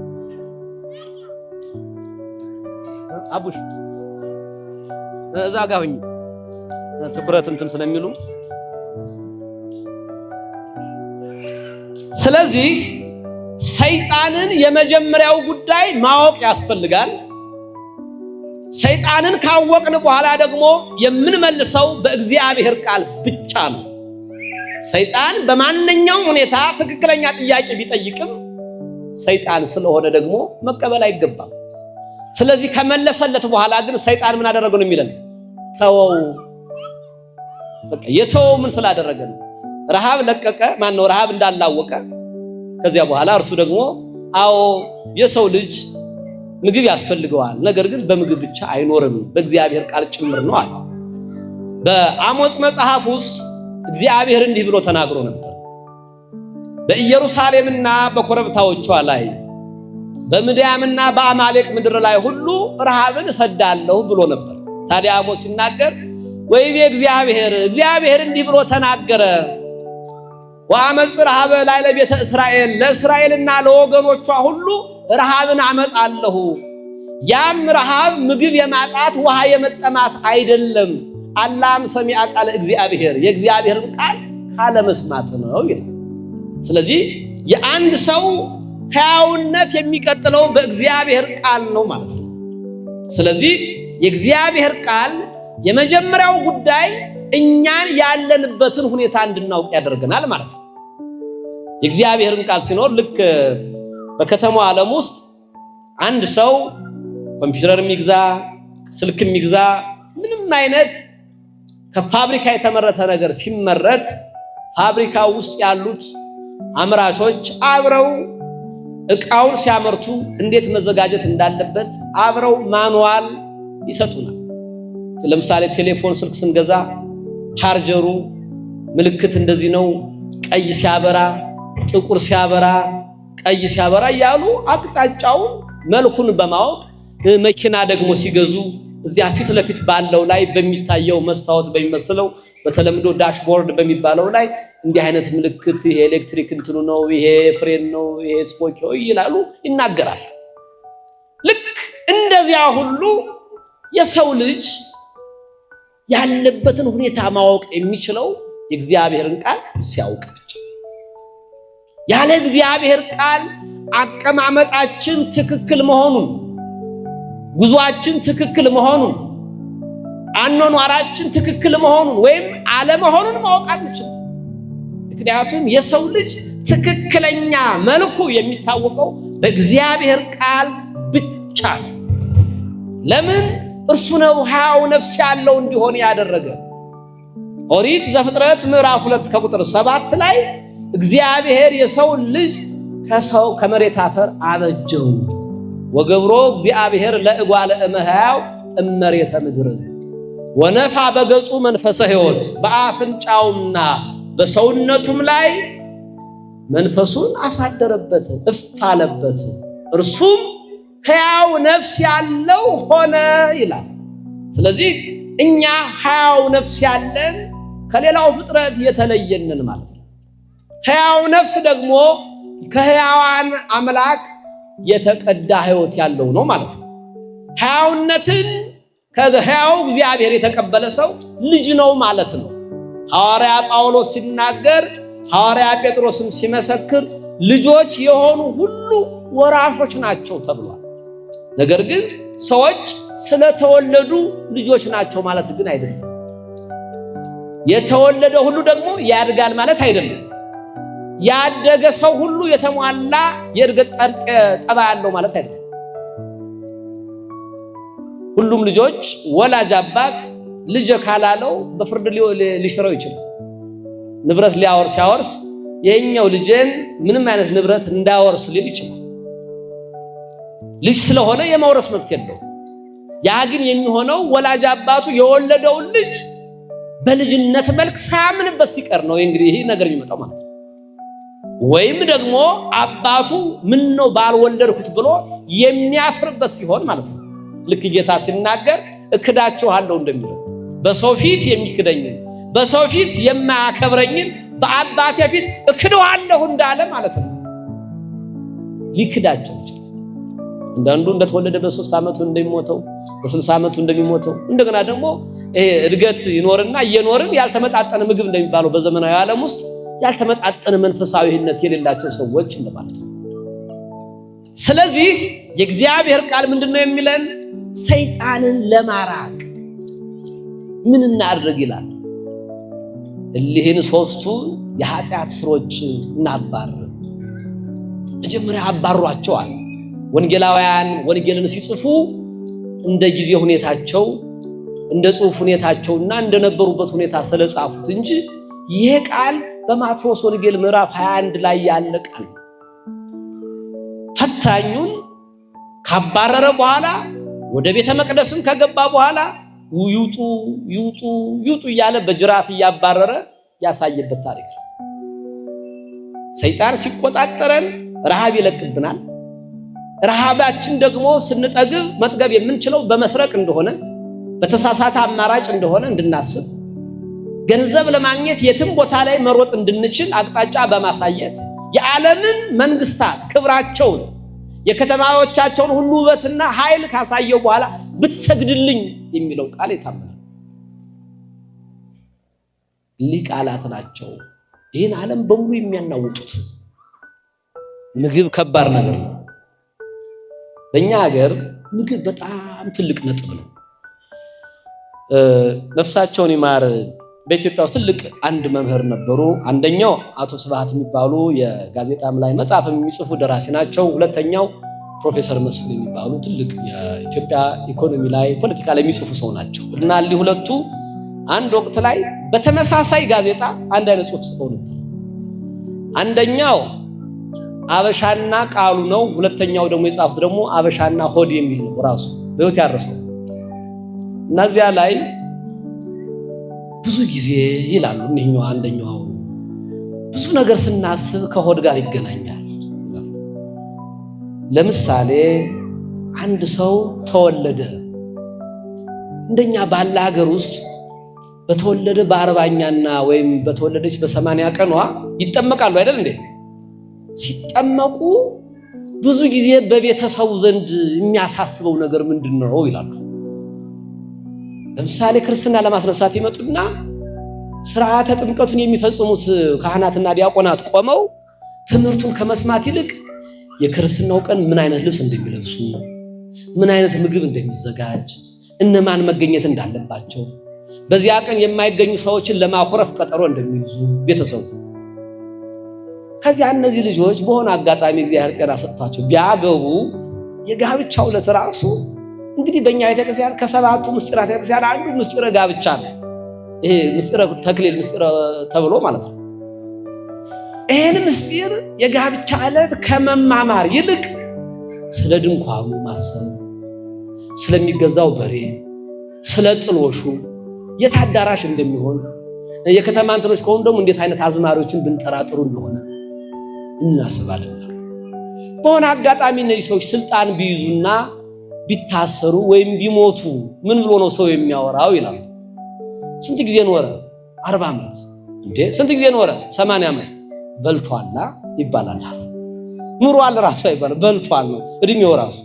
አቡሽ እዛ ጋር ሆኜ ትኩረት እንትን ስለሚሉ ስለዚህ ሰይጣንን የመጀመሪያው ጉዳይ ማወቅ ያስፈልጋል። ሰይጣንን ካወቅን በኋላ ደግሞ የምንመልሰው በእግዚአብሔር ቃል ብቻ ነው። ሰይጣን በማንኛውም ሁኔታ ትክክለኛ ጥያቄ ቢጠይቅም ሰይጣን ስለሆነ ደግሞ መቀበል አይገባም። ስለዚህ ከመለሰለት በኋላ ግን ሰይጣን ምን አደረገው ነው የሚለን? ተወው። በቃ የተወው ምን ስላደረገ ነው? ረሃብ ለቀቀ። ማን ነው ረሃብ እንዳላወቀ። ከዚያ በኋላ እርሱ ደግሞ አዎ የሰው ልጅ ምግብ ያስፈልገዋል፣ ነገር ግን በምግብ ብቻ አይኖርም በእግዚአብሔር ቃል ጭምር ነው አለ። በአሞጽ መጽሐፍ ውስጥ እግዚአብሔር እንዲህ ብሎ ተናግሮ ነበር። በኢየሩሳሌምና በኮረብታዎቿ ላይ በምድያምና በአማሌቅ ምድር ላይ ሁሉ ረሃብን እሰዳለሁ ብሎ ነበር። ታዲያ አሞጽ ሲናገር ወይቤ እግዚአብሔር እንዲህ ብሎ ተናገረ፣ ወአመጽ ረሃበ ላይ ለቤተ እስራኤል፣ ለእስራኤልና ለወገኖቿ ሁሉ ረሃብን አመጣለሁ። ያም ረሃብ ምግብ የማጣት ውሃ የመጠማት አይደለም፣ አላም ሰሚዐ ቃለ እግዚአብሔር፣ የእግዚአብሔርን ቃል ካለመስማት ነው ይላል። ስለዚህ የአንድ ሰው ሕያውነት የሚቀጥለው በእግዚአብሔር ቃል ነው ማለት ነው። ስለዚህ የእግዚአብሔር ቃል የመጀመሪያው ጉዳይ እኛን ያለንበትን ሁኔታ እንድናውቅ ያደርገናል ማለት ነው። የእግዚአብሔርን ቃል ሲኖር ልክ በከተማው ዓለም ውስጥ አንድ ሰው ኮምፒውተር የሚግዛ ስልክ የሚግዛ ምንም አይነት ከፋብሪካ የተመረተ ነገር ሲመረት ፋብሪካው ውስጥ ያሉት አምራቾች አብረው እቃውን ሲያመርቱ እንዴት መዘጋጀት እንዳለበት አብረው ማኑዋል ይሰጡናል። ለምሳሌ ቴሌፎን ስልክ ስንገዛ ቻርጀሩ ምልክት እንደዚህ ነው፣ ቀይ ሲያበራ ጥቁር ሲያበራ ቀይ ሲያበራ ያሉ አቅጣጫውን መልኩን በማወቅ መኪና ደግሞ ሲገዙ እዚያ ፊት ለፊት ባለው ላይ በሚታየው መስታወት በሚመስለው በተለምዶ ዳሽቦርድ በሚባለው ላይ እንዲህ አይነት ምልክት ይሄ ኤሌክትሪክ እንትኑ ነው፣ ይሄ ፍሬን ነው፣ ይሄ ስፖኪው ይላሉ ይናገራል። ልክ እንደዚያ ሁሉ የሰው ልጅ ያለበትን ሁኔታ ማወቅ የሚችለው የእግዚአብሔርን ቃል ሲያውቅ ብቻ። ያለ እግዚአብሔር ቃል አቀማመጣችን ትክክል መሆኑን፣ ጉዟችን ትክክል መሆኑን፣ አኗኗራችን ትክክል መሆኑን ወይም አለመሆኑን ማወቅ አንችልም። ምክንያቱም የሰው ልጅ ትክክለኛ መልኩ የሚታወቀው በእግዚአብሔር ቃል ብቻ ነው። ለምን? እርሱ ነው ሕያው ነፍስ ያለው እንዲሆን ያደረገ። ኦሪት ዘፍጥረት ምዕራፍ 2 ከቁጥር 7 ላይ እግዚአብሔር የሰው ልጅ ከመሬት አፈር አበጀው፣ ወገብሮ እግዚአብሔር ለእጓለ እመሕያው እመሬተ ምድር ወነፋ በገጹ መንፈሰ ሕይወት፣ በአፍንጫውና በሰውነቱም ላይ መንፈሱን አሳደረበት፣ እፍ አለበት፣ እርሱም ሕያው ነፍስ ያለው ሆነ ይላል። ስለዚህ እኛ ሕያው ነፍስ ያለን ከሌላው ፍጥረት የተለየንን ማለት ነው። ሕያው ነፍስ ደግሞ ከሕያዋን አምላክ የተቀዳ ሕይወት ያለው ነው ማለት ነው። ሕያውነትን ከሕያው እግዚአብሔር የተቀበለ ሰው ልጅ ነው ማለት ነው። ሐዋርያ ጳውሎስ ሲናገር፣ ሐዋርያ ጴጥሮስም ሲመሰክር ልጆች የሆኑ ሁሉ ወራሾች ናቸው ተብሏል። ነገር ግን ሰዎች ስለተወለዱ ልጆች ናቸው ማለት ግን አይደለም። የተወለደ ሁሉ ደግሞ ያድጋል ማለት አይደለም። ያደገ ሰው ሁሉ የተሟላ የእድገት ጠባይ ያለው ማለት አይደለም። ሁሉም ልጆች ወላጅ አባት ልጅ ካላለው በፍርድ ሊሽረው ይችላል። ንብረት ሲያወርስ የኛው ልጅን ምንም አይነት ንብረት እንዳወርስ ሊል ይችላል። ልጅ ስለሆነ የመውረስ መብት የለው። ያ ግን የሚሆነው ወላጅ አባቱ የወለደውን ልጅ በልጅነት መልክ ሳያምንበት ሲቀር ነው። እንግዲህ ይሄ ነገር የሚመጣው ማለት ነው። ወይም ደግሞ አባቱ ምን ነው ባልወለድኩት ብሎ የሚያፍርበት ሲሆን ማለት ነው። ልክ ጌታ ሲናገር እክዳችኋለሁ እንደሚለው በሰው ፊት የሚክደኝን በሰው ፊት የማያከብረኝን በአባቴ ፊት እክደዋለሁ እንዳለ ማለት ነው። ሊክዳቸው ይችላል። አንዳንዱ እንደተወለደ በ3 ዓመቱ እንደሚሞተው በ60 ዓመቱ እንደሚሞተው እንደገና ደግሞ እድገት ይኖርና እየኖርን ያልተመጣጠነ ምግብ እንደሚባለው በዘመናዊ ዓለም ውስጥ ያልተመጣጠነ መንፈሳዊነት የሌላቸው ሰዎች እንደማለት ነው። ስለዚህ የእግዚአብሔር ቃል ምንድነው የሚለን? ሰይጣንን ለማራቅ ምን እናድርግ ይላል? እሊህን 3ቱ የኃጢአት ስሮች እናባር። መጀመሪያ አባሯቸዋል። ወንጌላውያን ወንጌልን ሲጽፉ እንደ ጊዜ ሁኔታቸው እንደ ጽሑፍ ሁኔታቸውና እንደነበሩበት ሁኔታ ስለጻፉት እንጂ ይሄ ቃል በማቴዎስ ወንጌል ምዕራፍ 21 ላይ ያለ ቃል ፈታኙን ካባረረ በኋላ ወደ ቤተ መቅደስም ከገባ በኋላ ይውጡ ይውጡ ይውጡ እያለ በጅራፍ እያባረረ ያሳየበት ታሪክ ነው። ሰይጣን ሲቆጣጠረን ረሃብ ይለቅብናል። ረሃባችን ደግሞ ስንጠግብ መጥገብ የምንችለው በመስረቅ እንደሆነ በተሳሳተ አማራጭ እንደሆነ እንድናስብ ገንዘብ ለማግኘት የትም ቦታ ላይ መሮጥ እንድንችል አቅጣጫ በማሳየት የዓለምን መንግስታት ክብራቸውን የከተማዎቻቸውን ሁሉ ውበትና ኃይል ካሳየው በኋላ ብትሰግድልኝ የሚለው ቃል የታመነ ቃላት ናቸው። ይህን ዓለም በሙሉ የሚያናውጡት ምግብ ከባድ ነገር ነው። በእኛ ሀገር ምግብ በጣም ትልቅ ነጥብ ነው። ነፍሳቸውን ይማር በኢትዮጵያ ውስጥ ትልቅ አንድ መምህር ነበሩ። አንደኛው አቶ ስብሐት የሚባሉ የጋዜጣም ላይ መጽሐፍ የሚጽፉ ደራሲ ናቸው። ሁለተኛው ፕሮፌሰር መስፍን የሚባሉ ትልቅ የኢትዮጵያ ኢኮኖሚ ላይ ፖለቲካ ላይ የሚጽፉ ሰው ናቸው። እና እሊ ሁለቱ አንድ ወቅት ላይ በተመሳሳይ ጋዜጣ አንድ አይነት ጽሑፍ ጽፈው ነበር። አንደኛው አበሻና ቃሉ ነው። ሁለተኛው ደግሞ የጻፉት ደግሞ አበሻና ሆድ የሚል ነው። ራሱ በህይወት ያረሰው እና እዚያ ላይ ብዙ ጊዜ ይላሉ እነኛው አንደኛው ብዙ ነገር ስናስብ ከሆድ ጋር ይገናኛል። ለምሳሌ አንድ ሰው ተወለደ። እንደኛ ባለ ሀገር ውስጥ በተወለደ በ40ኛና ወይም በተወለደች በ80 ቀኗ ይጠመቃሉ አይደል እንዴ? ሲጠመቁ ብዙ ጊዜ በቤተሰቡ ዘንድ የሚያሳስበው ነገር ምንድነው ይላሉ። ለምሳሌ ክርስትና ለማስነሳት ይመጡና ስርዓተ ጥምቀቱን የሚፈጽሙት ካህናትና ዲያቆናት ቆመው ትምህርቱን ከመስማት ይልቅ የክርስትናው ቀን ምን አይነት ልብስ እንደሚለብሱ፣ ምን አይነት ምግብ እንደሚዘጋጅ፣ እነማን መገኘት እንዳለባቸው፣ በዚያ ቀን የማይገኙ ሰዎችን ለማኩረፍ ቀጠሮ እንደሚይዙ ቤተሰቡ ከዚያ እነዚህ ልጆች በሆነ አጋጣሚ እግዚአብሔር ጤና ሰጥቷቸው ቢያገቡ የጋብቻው ዕለት ራሱ እንግዲህ በእኛ ቤተክርስቲያን ከ7ቱ ምስጢራት ቤተክርስቲያን አንዱ ምስጢረ ጋብቻ ነው። ይሄ ምስጢረ ተክሊል ምስጢረ ተብሎ ማለት ነው። ይሄን ምስጢር የጋብቻ ዕለት ከመማማር ይልቅ ስለ ድንኳኑ ማሰብ፣ ስለሚገዛው በሬ፣ ስለ ጥሎሹ የት አዳራሽ እንደሚሆን የከተማ እንትኖች ከሆኑ ደግሞ እንዴት አይነት አዝማሪዎችን ብንጠራጥሩ እንደሆነ እናስባለን። በሆነ አጋጣሚ እነዚህ ሰዎች ስልጣን ቢይዙና ቢታሰሩ ወይም ቢሞቱ ምን ብሎ ነው ሰው የሚያወራው ይላል። ስንት ጊዜ ኖረ? 40 ዓመት እንዴ? ስንት ጊዜ ኖረ? 80 ዓመት በልቷላ ይባላል። ኑሯል ራሱ አይባልም፣ በልቷል ነው እድሜው ራሱ።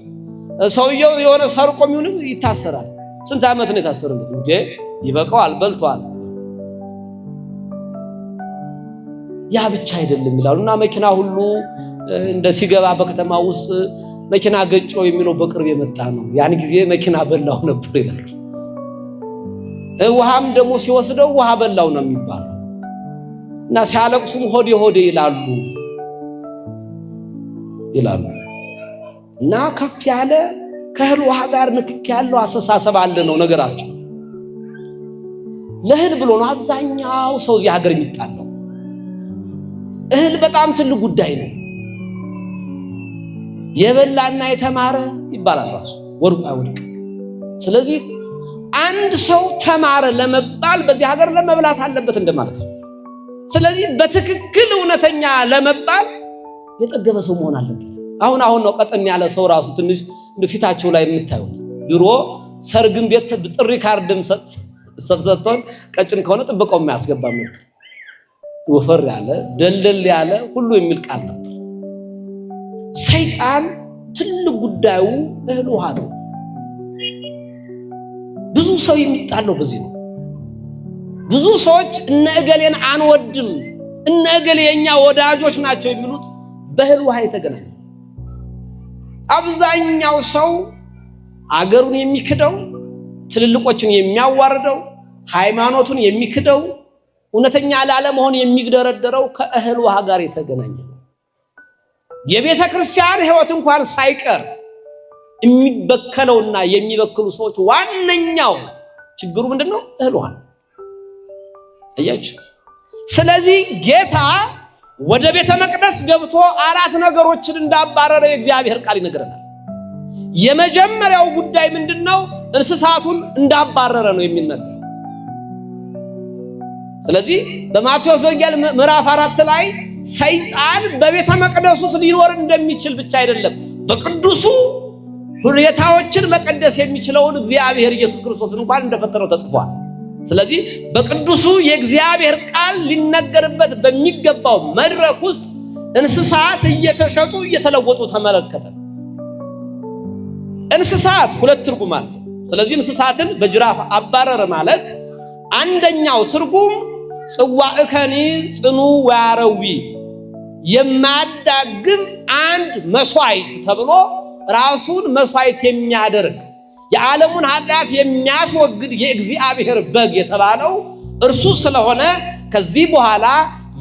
ሰውየው የሆነ ሰርቆ የሚሆንም ይታሰራል። ስንት ዓመት ነው የታሰረው እንዴ? ይበቃዋል፣ በልቷል። ያ ብቻ አይደለም ይላሉና መኪና ሁሉ እንደ ሲገባ በከተማ ውስጥ መኪና ገጮ የሚለው በቅርብ የመጣ ነው። ያን ጊዜ መኪና በላው ነበር ይላሉ። ውሃም ደግሞ ሲወስደው ውሃ በላው ነው የሚባለው። እና ሲያለቅሱም ሆዴ ሆዴ ይላሉ። እና ከፍ ያለ ከእህል ውሃ ጋር ንክክ ያለው አስተሳሰብ አለ ነው ነገራቸው። ለእህል ብሎ ነው አብዛኛው ሰው እዚህ ሀገር የሚጣለው። እህል በጣም ትልቅ ጉዳይ ነው። የበላና የተማረ ይባላል ራሱ ወርቁ አይወድቅ። ስለዚህ አንድ ሰው ተማረ ለመባል በዚህ ሀገር ለመብላት አለበት እንደማለት ነው። ስለዚህ በትክክል እውነተኛ ለመባል የጠገበ ሰው መሆን አለበት። አሁን ነው ቀጠን ያለ ሰው ራሱ ትንሽ ፊታቸው ላይ የምታዩት። ድሮ ሰርግም ቤት ጥሪ ካርድም ሰጥቶን ቀጭን ከሆነ ጥብቀው የሚያስገባም ወፈር ያለ ደልደል ያለ ሁሉ የሚል ቃል ነበር። ሰይጣን ትልቅ ጉዳዩ እህል ውሃ ነው። ብዙ ሰው የሚጣለው በዚህ ነው። ብዙ ሰዎች እነ እገሌን አንወድም እነ እገሌ የኛ ወዳጆች ናቸው የሚሉት በእህል ውሃ የተገናኘ። አብዛኛው ሰው አገሩን የሚክደው፣ ትልልቆችን የሚያዋርደው፣ ሃይማኖቱን የሚክደው፣ እውነተኛ ላለመሆን የሚግደረደረው ከእህል ውሃ ጋር የተገናኘ ነው። የቤተ ክርስቲያን ሕይወት እንኳን ሳይቀር የሚበከለውና የሚበክሉ ሰዎች ዋነኛው ችግሩ ምንድነው? እህል ውሃ። አያችሁ። ስለዚህ ጌታ ወደ ቤተ መቅደስ ገብቶ 4 ነገሮችን እንዳባረረ የእግዚአብሔር ቃል ይነግረናል። የመጀመሪያው ጉዳይ ምንድነው? እንስሳቱን እንዳባረረ ነው የሚነገረው። ስለዚህ በማቴዎስ ወንጌል ምዕራፍ 4 ላይ ሰይጣን በቤተ መቅደስ ውስጥ ሊኖር እንደሚችል ብቻ አይደለም፣ በቅዱሱ ሁኔታዎችን መቀደስ የሚችለውን እግዚአብሔር ኢየሱስ ክርስቶስን እንኳን እንደፈጠረው ተጽፏል። ስለዚህ በቅዱሱ የእግዚአብሔር ቃል ሊነገርበት በሚገባው መድረክ ውስጥ እንስሳት እየተሸጡ እየተለወጡ ተመለከተ። እንስሳት 2 ትርጉም አለ። ስለዚህ እንስሳትን በጅራፍ አባረረ ማለት አንደኛው ትርጉም ጽዋዕከኒ ጽኑ ወያረዊ የማዳግም አንድ መስዋዕት ተብሎ ራሱን መስዋዕት የሚያደርግ የዓለሙን ኃጢአት የሚያስወግድ የእግዚአብሔር በግ የተባለው እርሱ ስለሆነ ከዚህ በኋላ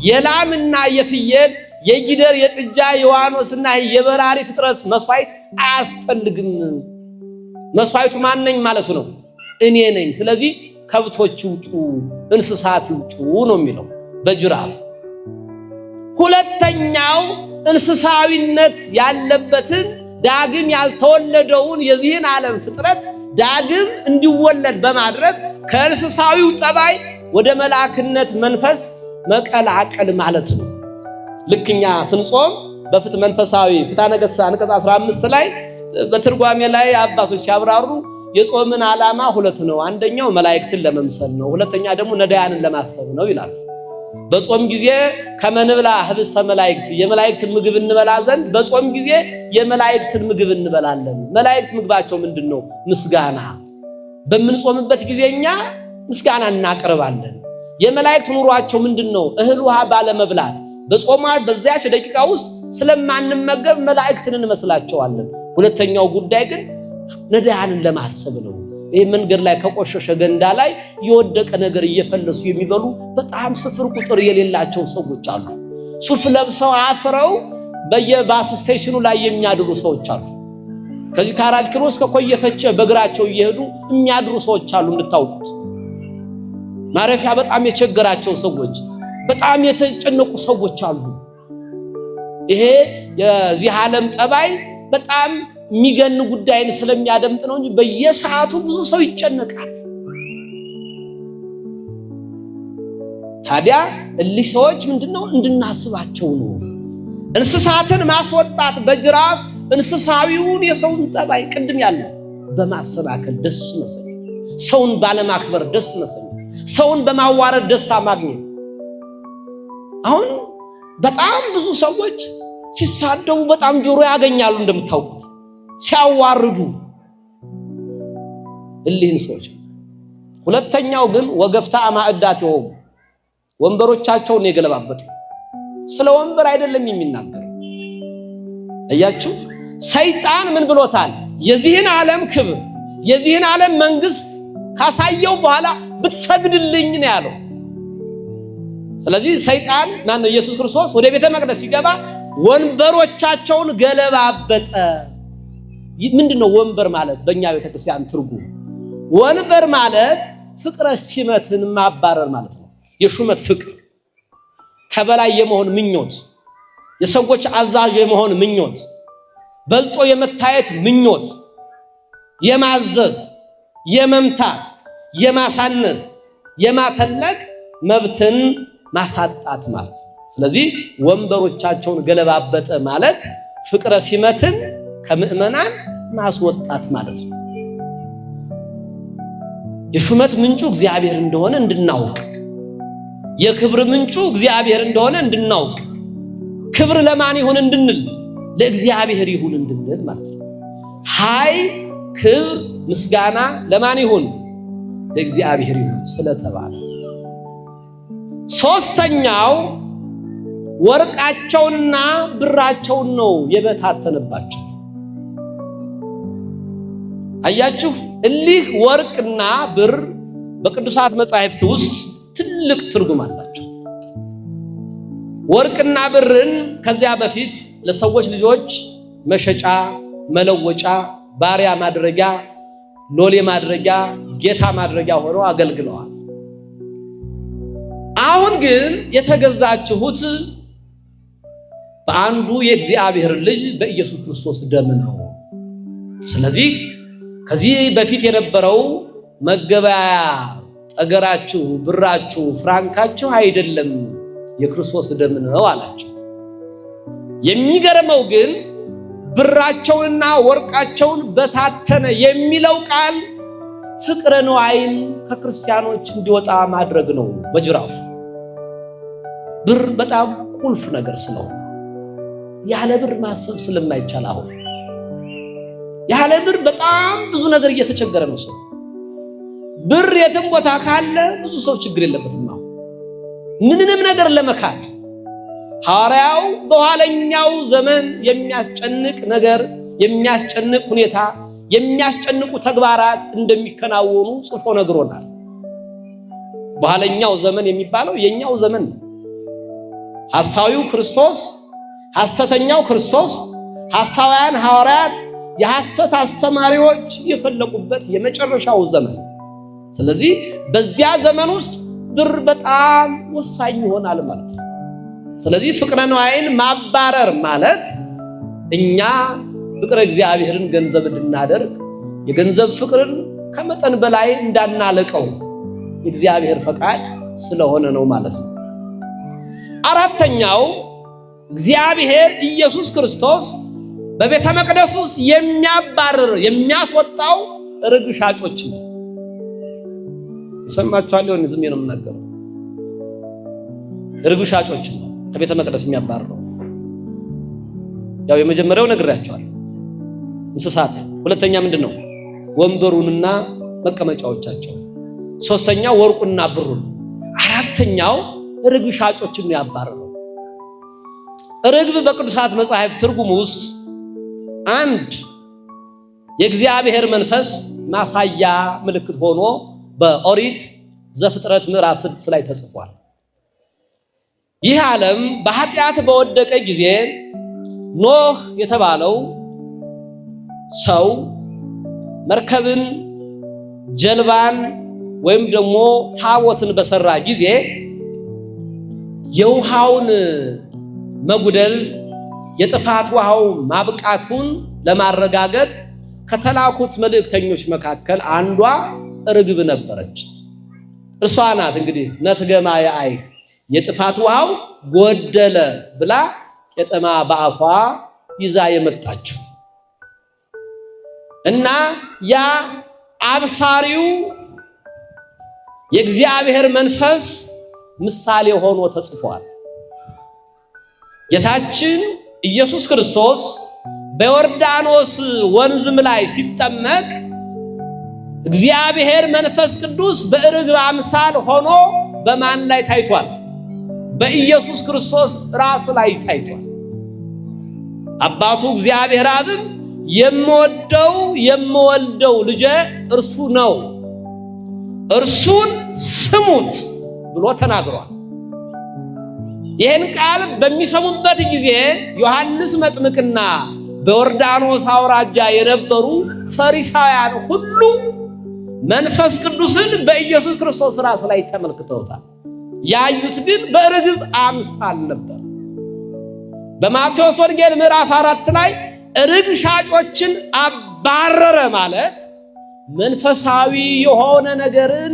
የላምና የፍየል የጊደር የጥጃ የዋኖስና የበራሪ ፍጥረት መስዋዕት አያስፈልግም። መስዋዕቱ ማንነኝ ማለቱ ነው? እኔ ነኝ። ስለዚህ ከብቶች ይውጡ፣ እንስሳት ይውጡ ነው የሚለው በጅራፍ። ሁለተኛው እንስሳዊነት ያለበትን ዳግም ያልተወለደውን የዚህን ዓለም ፍጥረት ዳግም እንዲወለድ በማድረግ ከእንስሳዊው ጠባይ ወደ መላእክነት መንፈስ መቀላቀል ማለት ነው። ልክኛ ስንጾም በፍትሕ መንፈሳዊ ፍትሐ ነገሥት አንቀጽ 15 ላይ በትርጓሜ ላይ አባቶች ሲያብራሩ የጾምን ዓላማ 2 ነው። አንደኛው መላእክትን ለመምሰል ነው፣ ሁለተኛ ደግሞ ነዳያንን ለማሰብ ነው ይላል። በጾም ጊዜ ከመንብላ ህብስተ መላእክት የመላእክትን ምግብ እንበላ ዘንድ በጾም ጊዜ የመላእክትን ምግብ እንበላለን። መላእክት ምግባቸው ምንድነው? ምስጋና። በምንጾምበት ጊዜኛ ምስጋና እናቀርባለን። የመላእክት ኑሯቸው ምንድነው? እህል ውሃ ባለመብላት በጾማ በዚያች ደቂቃ ውስጥ ስለማንመገብ መላእክትን እንመስላቸዋለን። ሁለተኛው ጉዳይ ግን ነዳያንን ለማሰብ ነው። ይሄ መንገድ ላይ ከቆሸሸ ገንዳ ላይ የወደቀ ነገር እየፈለሱ የሚበሉ በጣም ስፍር ቁጥር የሌላቸው ሰዎች አሉ። ሱፍ ለብሰው አፍረው በየባስ ስቴሽኑ ላይ የሚያድሩ ሰዎች አሉ። ከዚህ ከ4 ኪሎ እስከ ኮየፈቸ በእግራቸው እየሄዱ የሚያድሩ ሰዎች አሉ። እንድታውቁት ማረፊያ በጣም የቸገራቸው ሰዎች፣ በጣም የተጨነቁ ሰዎች አሉ። ይሄ የዚህ ዓለም ጠባይ በጣም የሚገን ጉዳይን ስለሚያደምጥ ነው እንጂ በየሰዓቱ ብዙ ሰው ይጨነቃል። ታዲያ እሊህ ሰዎች ምንድነው? እንድናስባቸው ነው። እንስሳትን ማስወጣት በጅራፍ እንስሳዊውን የሰውን ጠባይ ቅድም ያለ በማሰናከል ደስ መሰለኝ፣ ሰውን ባለማክበር ደስ መሰለኝ፣ ሰውን በማዋረድ ደስታ ማግኘት። አሁን በጣም ብዙ ሰዎች ሲሳደቡ በጣም ጆሮ ያገኛሉ እንደምታውቁት፣ ሲያዋርዱ እሊህን ሰዎች። ሁለተኛው ግን ወገፍታ ማዕዳቲሆሙ ወንበሮቻቸውን የገለባበጡ። ስለ ወንበር አይደለም የሚናገረው። አያችሁ፣ ሰይጣን ምን ብሎታል? የዚህን ዓለም ክብር የዚህን ዓለም መንግስት ካሳየው በኋላ ብትሰግድልኝ ነው ያለው። ስለዚህ ሰይጣን ማነው? ኢየሱስ ክርስቶስ ወደ ቤተ መቅደስ ሲገባ ወንበሮቻቸውን ገለባበጠ። ምንድነው ወንበር ማለት? በእኛ ቤተክርስቲያን ትርጉም ወንበር ማለት ፍቅረ ሲመትን ማባረር ማለት ነው። የሹመት ፍቅር፣ ከበላይ የመሆን ምኞት፣ የሰዎች አዛዥ የመሆን ምኞት፣ በልጦ የመታየት ምኞት፣ የማዘዝ፣ የመምታት፣ የማሳነስ፣ የማተለቅ መብትን ማሳጣት ማለት ነው። ስለዚህ ወንበሮቻቸውን ገለባበጠ ማለት ፍቅረ ሲመትን ከምእመናን ማስወጣት ማለት ነው። የሹመት ምንጩ እግዚአብሔር እንደሆነ እንድናውቅ፣ የክብር ምንጩ እግዚአብሔር እንደሆነ እንድናውቅ፣ ክብር ለማን ይሁን እንድንል ለእግዚአብሔር ይሁን እንድንል ማለት ነው። ኃይል፣ ክብር፣ ምስጋና ለማን ይሁን? ለእግዚአብሔር ይሁን ስለተባለ። ሶስተኛው ወርቃቸውንና ብራቸውን ነው የበታተነባቸው። አያችሁ፣ እሊህ ወርቅና ብር በቅዱሳት መጻሕፍት ውስጥ ትልቅ ትርጉም አላቸው። ወርቅና ብርን ከዚያ በፊት ለሰዎች ልጆች መሸጫ፣ መለወጫ፣ ባሪያ ማድረጊያ፣ ሎሌ ማድረጊያ፣ ጌታ ማድረጊያ ሆነው አገልግለዋል። አሁን ግን የተገዛችሁት በአንዱ የእግዚአብሔር ልጅ በኢየሱስ ክርስቶስ ደም ነው። ስለዚህ ከዚህ በፊት የነበረው መገበያያ ጠገራችሁ፣ ብራችሁ፣ ፍራንካችሁ አይደለም፣ የክርስቶስ ደም ነው አላቸው። የሚገርመው ግን ብራቸውንና ወርቃቸውን በታተነ የሚለው ቃል ፍቅረ ነዋይን ከክርስቲያኖች እንዲወጣ ማድረግ ነው በጅራፍ። ብር በጣም ቁልፍ ነገር ስለሆነ ያለ ብር ማሰብ ስለማይቻል አሁን ያለ ብር በጣም ብዙ ነገር እየተቸገረ ነው ሰው። ብር የትም ቦታ ካለ ብዙ ሰው ችግር የለበትም። ምንንም ነገር ለመካድ ሐዋርያው በኋለኛው ዘመን የሚያስጨንቅ ነገር፣ የሚያስጨንቅ ሁኔታ፣ የሚያስጨንቁ ተግባራት እንደሚከናወኑ ጽፎ ነግሮናል። በኋለኛው ዘመን የሚባለው የኛው ዘመን ነው። ሐሳዊው ክርስቶስ፣ ሐሰተኛው ክርስቶስ፣ ሐሳውያን ሐዋርያት፣ የሐሰት አስተማሪዎች የፈለቁበት የመጨረሻው ዘመን። ስለዚህ በዚያ ዘመን ውስጥ ብር በጣም ወሳኝ ይሆናል ማለት ነው። ስለዚህ ፍቅረ ነዋይን ማባረር ማለት እኛ ፍቅረ እግዚአብሔርን ገንዘብ እንድናደርግ፣ የገንዘብ ፍቅርን ከመጠን በላይ እንዳናለቀው የእግዚአብሔር ፈቃድ ስለሆነ ነው ማለት ነው። አራተኛው እግዚአብሔር ኢየሱስ ክርስቶስ በቤተ መቅደስ ውስጥ የሚያባርር የሚያስወጣው ርግ ሻጮች ነው። ይሰማችኋል? ይሁን ዝም ነው የምናገረው። ርግ ሻጮች ነው ከቤተ መቅደስ የሚያባርረው። ያው የመጀመሪያው ነግሬያችኋለሁ፣ እንስሳት። ሁለተኛ ምንድነው? ወንበሩንና መቀመጫዎቻቸው። ሶስተኛው ወርቁና ብሩን። አራተኛው ርግ ሻጮችን ያባረረው። ርግብ በቅዱሳት መጻሕፍት ትርጉም ውስጥ አንድ የእግዚአብሔር መንፈስ ማሳያ ምልክት ሆኖ በኦሪት ዘፍጥረት ምዕራፍ 6 ላይ ተጽፏል። ይህ ዓለም በኃጢአት በወደቀ ጊዜ ኖህ የተባለው ሰው መርከብን፣ ጀልባን ወይም ደግሞ ታቦትን በሰራ ጊዜ የውሃውን መጉደል፣ የጥፋት ውሃው ማብቃቱን ለማረጋገጥ ከተላኩት መልእክተኞች መካከል አንዷ ርግብ ነበረች። እርሷ ናት እንግዲህ ነትገማ የአይህ የጥፋት ውሃው ጎደለ ብላ ቄጠማ በአፏ ይዛ የመጣችው እና ያ አብሳሪው የእግዚአብሔር መንፈስ ምሳሌ ሆኖ ተጽፏል። ጌታችን ኢየሱስ ክርስቶስ በዮርዳኖስ ወንዝም ላይ ሲጠመቅ እግዚአብሔር መንፈስ ቅዱስ በርግብ አምሳል ሆኖ በማን ላይ ታይቷል? በኢየሱስ ክርስቶስ ራስ ላይ ታይቷል። አባቱ እግዚአብሔር አብም የምወልደው ልጄ እርሱ ነው፣ እርሱን ስሙት ብሎ ተናግሯል። ይህን ቃል በሚሰሙበት ጊዜ ዮሐንስ መጥምቅና በዮርዳኖስ አውራጃ የነበሩ ፈሪሳውያን ሁሉ መንፈስ ቅዱስን በኢየሱስ ክርስቶስ ራስ ላይ ተመልክተውታል። ያዩት ግን በርግብ አምሳል ነበር። በማቴዎስ ወንጌል ምዕራፍ 4 ላይ ርግ ሻጮችን አባረረ ማለት መንፈሳዊ የሆነ ነገርን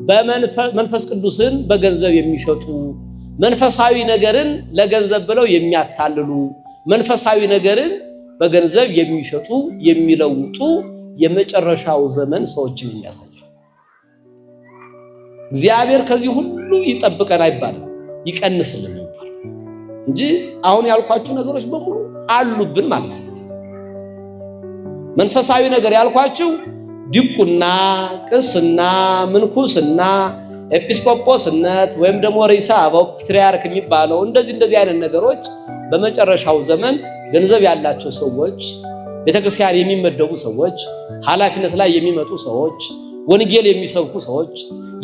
በመንፈስ ቅዱስን በገንዘብ የሚሸጡ፣ መንፈሳዊ ነገርን ለገንዘብ ብለው የሚያታልሉ፣ መንፈሳዊ ነገርን በገንዘብ የሚሸጡ የሚለውጡ የመጨረሻው ዘመን ሰዎችን የሚያሳይ። እግዚአብሔር ከዚህ ሁሉ ይጠብቀን አይባልም፣ ይቀንስልን ይባል እንጂ አሁን ያልኳችሁ ነገሮች በሙሉ አሉብን ማለት ነው። መንፈሳዊ ነገር ያልኳችሁ ዲቁና፣ ቅስና፣ ምንኩስና፣ ኤጲስቆጶስነት ወይም ደግሞ ርዕሰ አበው ፓትርያርክ የሚባለው እንደዚህ አይነት ነገሮች በመጨረሻው ዘመን ገንዘብ ያላቸው ሰዎች፣ ቤተክርስቲያን የሚመደቡ ሰዎች፣ ኃላፊነት ላይ የሚመጡ ሰዎች፣ ወንጌል የሚሰብኩ ሰዎች፣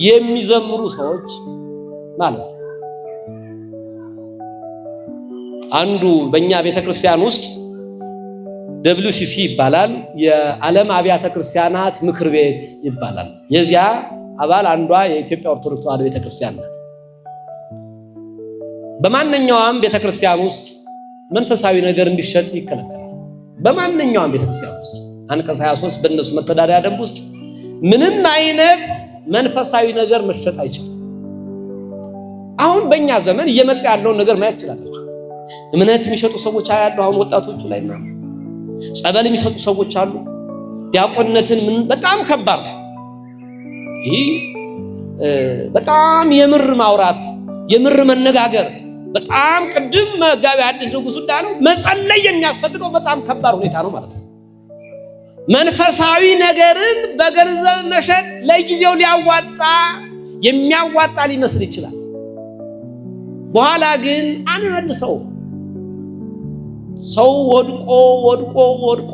የሚዘምሩ ሰዎች ማለት ነው። አንዱ በእኛ ቤተክርስቲያን ውስጥ WCC ይባላል፣ የዓለም አብያተ ክርስቲያናት ምክር ቤት ይባላል። የዚያ አባል አንዷ የኢትዮጵያ ኦርቶዶክስ ተዋሕዶ ቤተክርስቲያን ናት። በማንኛውም ቤተክርስቲያን ውስጥ መንፈሳዊ ነገር እንዲሸጥ ይከለከላል። በማንኛውም ቤተክርስቲያን ውስጥ አንቀጽ 23 በእነሱ መተዳደሪያ ደንብ ውስጥ ምንም አይነት መንፈሳዊ ነገር መሸጥ አይችልም። አሁን በእኛ ዘመን እየመጣ ያለውን ነገር ማየት ትችላላችሁ። እምነት የሚሸጡ ሰዎች አያሉ። አሁን ወጣቶቹ ላይ እና ጸበል የሚሰጡ ሰዎች አሉ። ዲያቆንነትን በጣም ከባድ ነው። ይህ በጣም የምር ማውራት፣ የምር መነጋገር፣ በጣም ቅድም መጋቢ አዲስ ንጉስ እንዳለው መጸለይ የሚያስፈልገው በጣም ከባድ ሁኔታ ነው ማለት ነው። መንፈሳዊ ነገርን በገንዘብ መሸጥ ለጊዜው የሚያዋጣ ሊመስል ይችላል። በኋላ ግን አንመልሰው። ሰው ወድቆ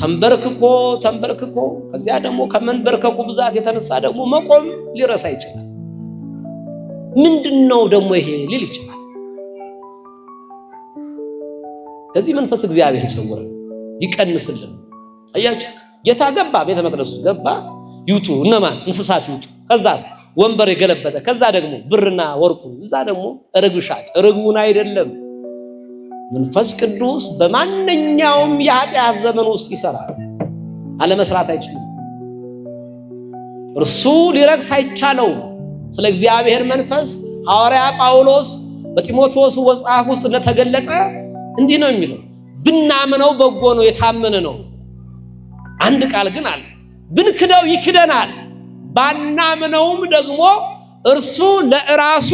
ተንበርክኮ ከዚያ ደግሞ ከመንበርከኩ ብዛት የተነሳ ደግሞ መቆም ሊረሳ ይችላል። ምንድነው ደግሞ ይሄ ሊል ይችላል። ከዚህ መንፈስ እግዚአብሔር ይሰውረን፣ ይቀንስልን። አያችሁ፣ ጌታ ገባ፣ ቤተ መቅደሱ ገባ። ይውጡ እነማን? እንስሳት ይውጡ። ከዛ ወንበር የገለበጠ፣ ከዛ ደግሞ ብርና ወርቁ፣ እዛ ደግሞ ርግብ ሻጭ። ርግቡን አይደለም መንፈስ ቅዱስ በማንኛውም የኃጢአት ዘመን ውስጥ ይሰራል። አለመስራት አይችልም። እርሱ ሊረክስ አይቻለው። ስለ እግዚአብሔር መንፈስ ሐዋርያ ጳውሎስ በጢሞቴዎስ መጽሐፍ ውስጥ እንደተገለጠ እንዲህ ነው የሚለው፣ ብናምነው በጎ ነው፣ የታመነ ነው። አንድ ቃል ግን አለ፣ ብንክደው ይክደናል፣ ባናምነውም ደግሞ እርሱ ለራሱ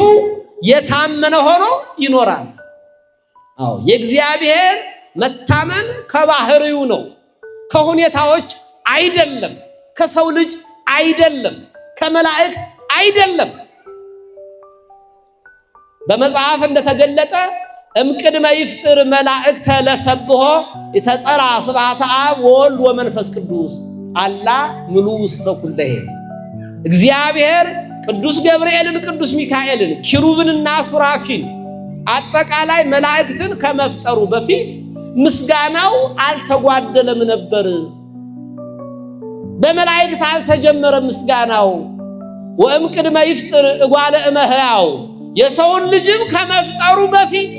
የታመነ ሆኖ ይኖራል። አዎ፣ የእግዚአብሔር መታመን ከባህሪው ነው፣ ከሁኔታዎች አይደለም፣ ከሰው ልጅ አይደለም፣ ከመላእክት አይደለም። በመጽሐፍ እንደተገለጠ እምቅድመ ይፍጥር መላእክተ ለሰብሖ የተጸራ ስብሐተ አብ ወወልድ ወመንፈስ ቅዱስ አላ ምሉእ ውስተ ኩለሄ። እግዚአብሔር ቅዱስ ገብርኤልን፣ ቅዱስ ሚካኤልን፣ ኪሩብንና ሱራፊን አጠቃላይ መላእክትን ከመፍጠሩ በፊት ምስጋናው አልተጓደለም ነበር። በመላእክት አልተጀመረም ምስጋናው። ወእምቅድመ ይፍጥር እጓለ እመሕያው፣ የሰውን ልጅም ከመፍጠሩ በፊት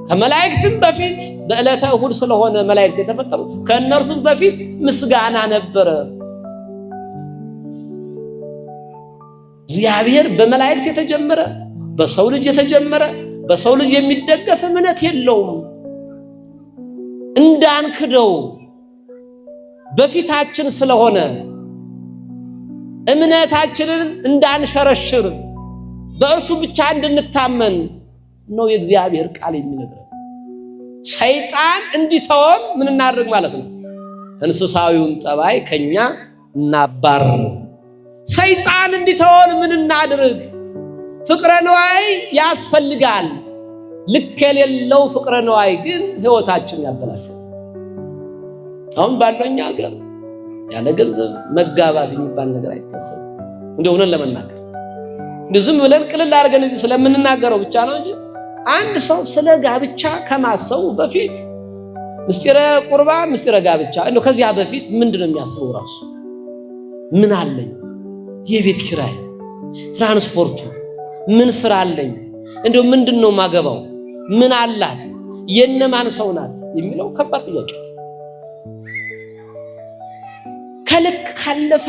ከመላእክትም በፊት በዕለተ እሁድ ስለሆነ መላእክት የተፈጠሩ ከእነርሱም በፊት ምስጋና ነበረ። እግዚአብሔር በመላእክት የተጀመረ፣ በሰው ልጅ የተጀመረ፣ በሰው ልጅ የሚደገፍ እምነት የለውም። እንዳንክደው በፊታችን ስለሆነ እምነታችንን እንዳንሸረሽር በእርሱ ብቻ እንድንታመን ነው የእግዚአብሔር ቃል የሚነግረን። ሰይጣን እንዲተወን ምን እናድርግ ማለት ነው? እንስሳዊውን ጠባይ ከኛ እናባርር። ሰይጣን እንዲተወን ምን እናድርግ? ፍቅረ ነዋይ ያስፈልጋል። ልክ የሌለው ፍቅረ ነዋይ ግን ህይወታችን ያበላሻል። አሁን ባለኛ ሀገር ያለ ገንዘብ መጋባት የሚባል ነገር አይታሰብም። እንደው ሆነን ለመናገር ዝም ብለን ቅልል አድርገን እዚህ ስለምንናገረው ብቻ ነው እንጂ አንድ ሰው ስለ ጋብቻ ከማሰቡ በፊት ምስጢረ ቁርባን፣ ምስጢረ ጋብቻ እንደው ከዚያ በፊት ምንድነው የሚያስበው? ራሱ ምን አለኝ፣ የቤት ኪራይ፣ ትራንስፖርቱ፣ ምን ስራ አለኝ፣ እንደው ምንድነው ማገባው፣ ምን አላት፣ የነማን ሰው ናት የሚለው ከባድ ጥያቄ። ከልክ ካለፈ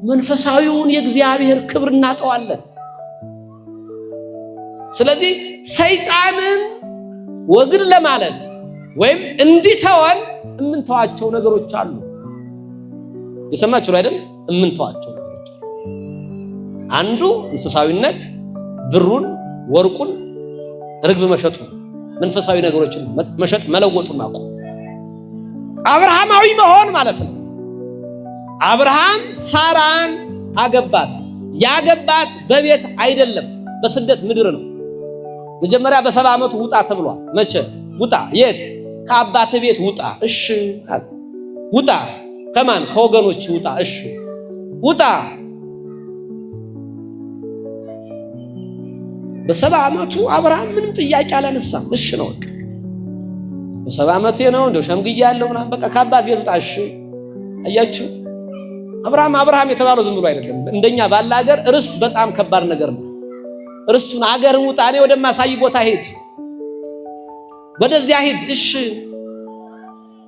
መንፈሳዊውን የእግዚአብሔር ክብር እናጠዋለን። ስለዚህ ሰይጣንን ወግድ ለማለት ወይም እንዲተወን የምንተዋቸው ነገሮች አሉ። የሰማችሁ አይደል? የምንተዋቸው ነገሮች አሉ። አንዱ እንስሳዊነት ብሩን ወርቁን ርግብ መሸጡ መንፈሳዊ ነገሮችን መሸጥ መለወጡ ማቆም አብርሃማዊ መሆን ማለት ነው። አብርሃም ሳራን አገባት። ያገባት በቤት አይደለም በስደት ምድር ነው። መጀመሪያ በ70 ዓመቱ ውጣ ተብሏል። መቼ ውጣ? የት? ከአባት ቤት ውጣ። እሺ ውጣ። ከማን? ከወገኖች ውጣ። እሺ ውጣ። በ70 ዓመቱ አብርሃም ምንም ጥያቄ አላነሳም። እሺ ነው በቃ በ70 ዓመቴ ነው እንደው ሸምግያለሁ ምናምን በቃ ከአባት ቤት ውጣ። እሺ አያችሁ አብርሃም የተባለው ዝም ብሎ አይደለም። እንደኛ ባለ ሀገር እርስ በጣም ከባድ ነገር ነው። እርሱን አገርን ውጣ፣ እኔ ወደማሳይ ቦታ ሄድ፣ ወደዚያ ሄድ። እሺ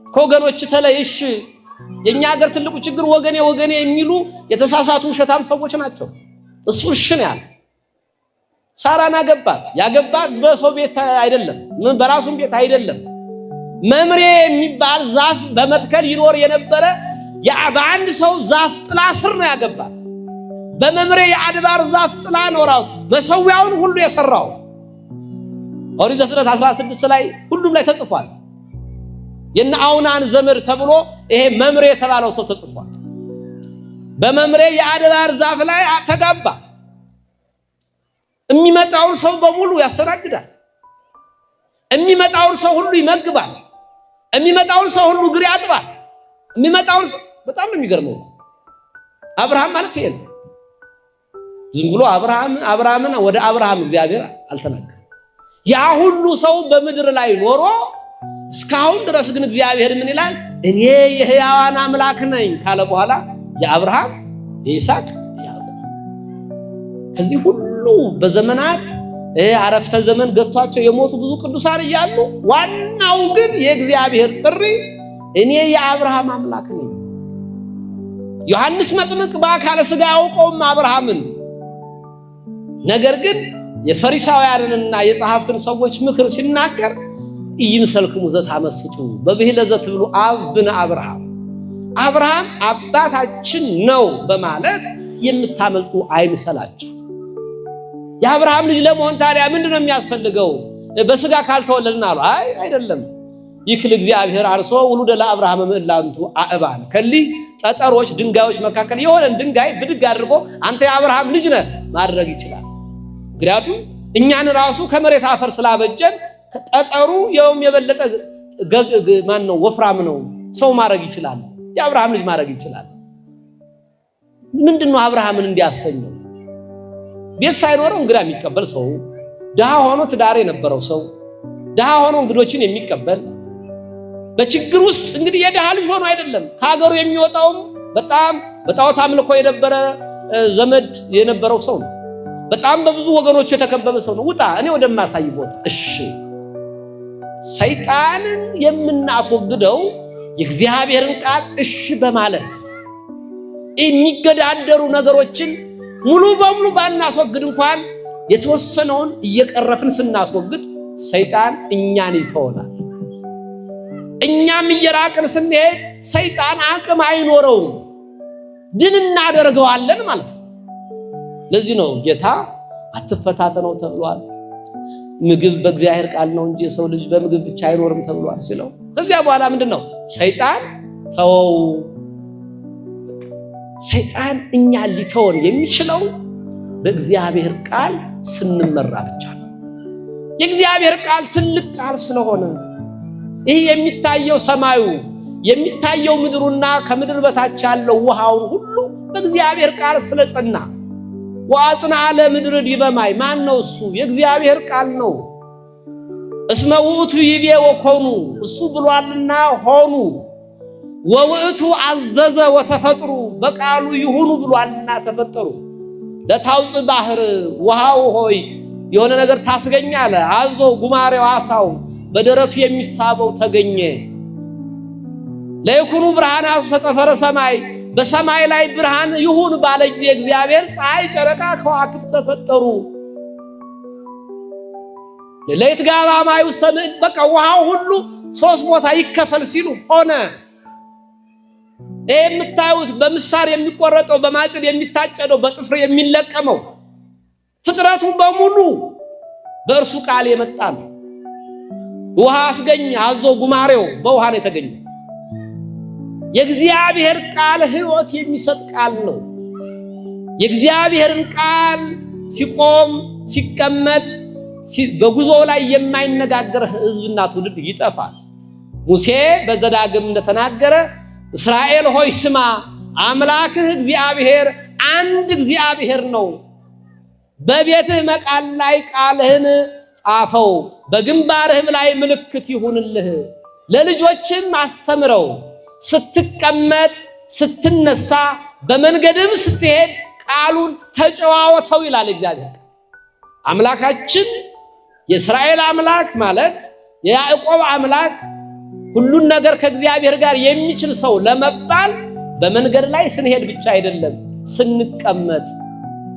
ከወገኖች ተለይ። እሺ የኛ ሀገር ትልቁ ችግር ወገኔ የሚሉ የተሳሳቱ ሸታም ሰዎች ናቸው። እሱ እሺ ነው ያለ። ሳራን አገባት። ያገባት በሰው ቤት አይደለም፣ በራሱም ቤት አይደለም። መምሬ የሚባል ዛፍ በመትከል ይኖር የነበረ በአንድ ሰው ዛፍ ጥላ ስር ነው ያገባት። በመምሬ የአድባር ዛፍ ጥላ ነው ራሱ መሰዊያውን ሁሉ የሰራው። ኦሪት ዘፍጥረት 16 ላይ ሁሉም ላይ ተጽፏል። የነ አውናን ዘመድ ተብሎ ይሄ መምሬ የተባለው ሰው ተጽፏል። በመምሬ የአድባር ዛፍ ላይ ተጋባ። የሚመጣውን ሰው በሙሉ ያስተናግዳል። የሚመጣውን ሰው ሁሉ ይመግባል። የሚመጣውን ሰው ሁሉ እግር ያጥባል። የሚመጣውን ሰው በጣም ነው የሚገርመው። አብርሃም ማለት ይሄ ነው። ዝም ብሎ አብርሃምን ወደ አብርሃም እግዚአብሔር አልተናገረም። ያ ሁሉ ሰው በምድር ላይ ኖሮ እስካሁን ድረስ ግን እግዚአብሔር ምን ይላል? እኔ የሕያዋን አምላክ ነኝ ካለ በኋላ የአብርሃም የይስሐቅ የያዕቆብ ከዚህ ሁሉ በዘመናት አረፍተ ዘመን ገቷቸው የሞቱ ብዙ ቅዱሳን እያሉ ዋናው ግን የእግዚአብሔር ጥሪ እኔ የአብርሃም አምላክ ነኝ። ዮሐንስ መጥምቅ በአካለ ሥጋ ያውቀውም አብርሃምን፣ ነገር ግን የፈሪሳውያንንና የጸሐፍትን ሰዎች ምክር ሲናገር ኢይምሰልክሙ ዘታመስጡ በብሂለ ዘትብሉ አብ ብነ አብርሃም አባታችን ነው በማለት የምታመልጡ አይምሰላችሁ። የአብርሃም ልጅ ለመሆን ታዲያ ምንድነው የሚያስፈልገው? በስጋ ካልተወለድን አሉ። አይደለም። ይክል እግዚአብሔር አርሶ ውሉደ ለአብርሃም ምዕላንቱ አእባን ከሊህ ጠጠሮች ድንጋዮች መካከል የሆነን ድንጋይ ብድግ አድርጎ አንተ የአብርሃም ልጅ ነህ ማድረግ ይችላል። ምክንያቱም እኛን ራሱ ከመሬት አፈር ስላበጀን ጠጠሩ የውም የበለጠ ማን ነው ወፍራም ነው፣ ሰው ማድረግ ይችላል። የአብርሃም ልጅ ማድረግ ይችላል። ምንድነው አብርሃምን እንዲያሰኘው? ቤት ሳይኖረው እንግዳ የሚቀበል ሰው፣ ድሃ ሆኖ ትዳር የነበረው ሰው፣ ድሃ ሆኖ እንግዶችን የሚቀበል በችግር ውስጥ እንግዲህ የድሃ ልጅ ሆኖ አይደለም ከሀገሩ የሚወጣውም በጣም በጣዖት አምልኮ የነበረ ዘመድ የነበረው ሰው ነው። በጣም በብዙ ወገኖች የተከበበ ሰው ነው። ውጣ እኔ ወደማሳይ ቦታ። እሺ ሰይጣንን የምናስወግደው የእግዚአብሔርን ቃል እሺ በማለት የሚገዳደሩ ነገሮችን ሙሉ በሙሉ ባናስወግድ እንኳን የተወሰነውን እየቀረፍን ስናስወግድ ሰይጣን እኛን ይተወናል። እኛም እየራቅን ስንሄድ ሰይጣን አቅም አይኖረውም፣ ድል እናደርገዋለን ማለት ነው። ለዚህ ነው ጌታ አትፈታተነው ተብሏል። ምግብ በእግዚአብሔር ቃል ነው እንጂ የሰው ልጅ በምግብ ብቻ አይኖርም ተብሏል ሲለው ከዚያ በኋላ ምንድነው ሰይጣን ተወው። ሰይጣን እኛን ሊተወን የሚችለው በእግዚአብሔር ቃል ስንመራ ብቻ ነው። የእግዚአብሔር ቃል ትልቅ ቃል ስለሆነ ይህ የሚታየው ሰማዩ የሚታየው ምድሩና ከምድር በታች ያለው ውሃውን ሁሉ በእግዚአብሔር ቃል ስለጸና ወአጽንዐ ለምድር ዲበ ማይ ማን ነው እሱ? የእግዚአብሔር ቃል ነው። እስመ ውእቱ ይቤ ወኮኑ እሱ ብሏልና ሆኑ፣ ወውእቱ አዘዘ ወተፈጥሩ በቃሉ ይሁኑ ብሏልና ተፈጠሩ። ለታውጽ ባህር ውሃው ሆይ የሆነ ነገር ታስገኛለ፣ አዞ ጉማሬው አሳው በደረቱ የሚሳበው ተገኘ። ለይኩኑ ብርሃናቱ ሰጠፈረ ሰማይ በሰማይ ላይ ብርሃን ይሁን ባለ ጊዜ እግዚአብሔር ፀሐይ፣ ጨረቃ፣ ከዋክብት ተፈጠሩ። ለሌት ጋባ ማዩ ሰምዕ በቃ ውሃው ሁሉ ሶስት ቦታ ይከፈል ሲሉ ሆነ። የምታዩት በምሳር የሚቆረጠው በማጭድ የሚታጨደው በጥፍር የሚለቀመው ፍጥረቱ በሙሉ በእርሱ ቃል የመጣ ነው። ውሃ አስገኘ አዞ ጉማሬው በውሃ ነው የተገኘው። የእግዚአብሔር ቃል ሕይወት የሚሰጥ ቃል ነው። የእግዚአብሔርን ቃል ሲቆም ሲቀመጥ በጉዞ ላይ የማይነጋገር ሕዝብና ትውልድ ይጠፋል። ሙሴ በዘዳግም እንደተናገረ እስራኤል ሆይ ስማ፣ አምላክህ እግዚአብሔር አንድ እግዚአብሔር ነው። በቤትህ መቃል ላይ ቃልህን ጻፈው፣ በግንባርህም ላይ ምልክት ይሁንልህ። ለልጆችም አስተምረው፣ ስትቀመጥ ስትነሳ፣ በመንገድም ስትሄድ ቃሉን ተጨዋወተው ይላል እግዚአብሔር። አምላካችን የእስራኤል አምላክ ማለት የያዕቆብ አምላክ ሁሉን ነገር ከእግዚአብሔር ጋር የሚችል ሰው ለመባል በመንገድ ላይ ስንሄድ ብቻ አይደለም፣ ስንቀመጥ፣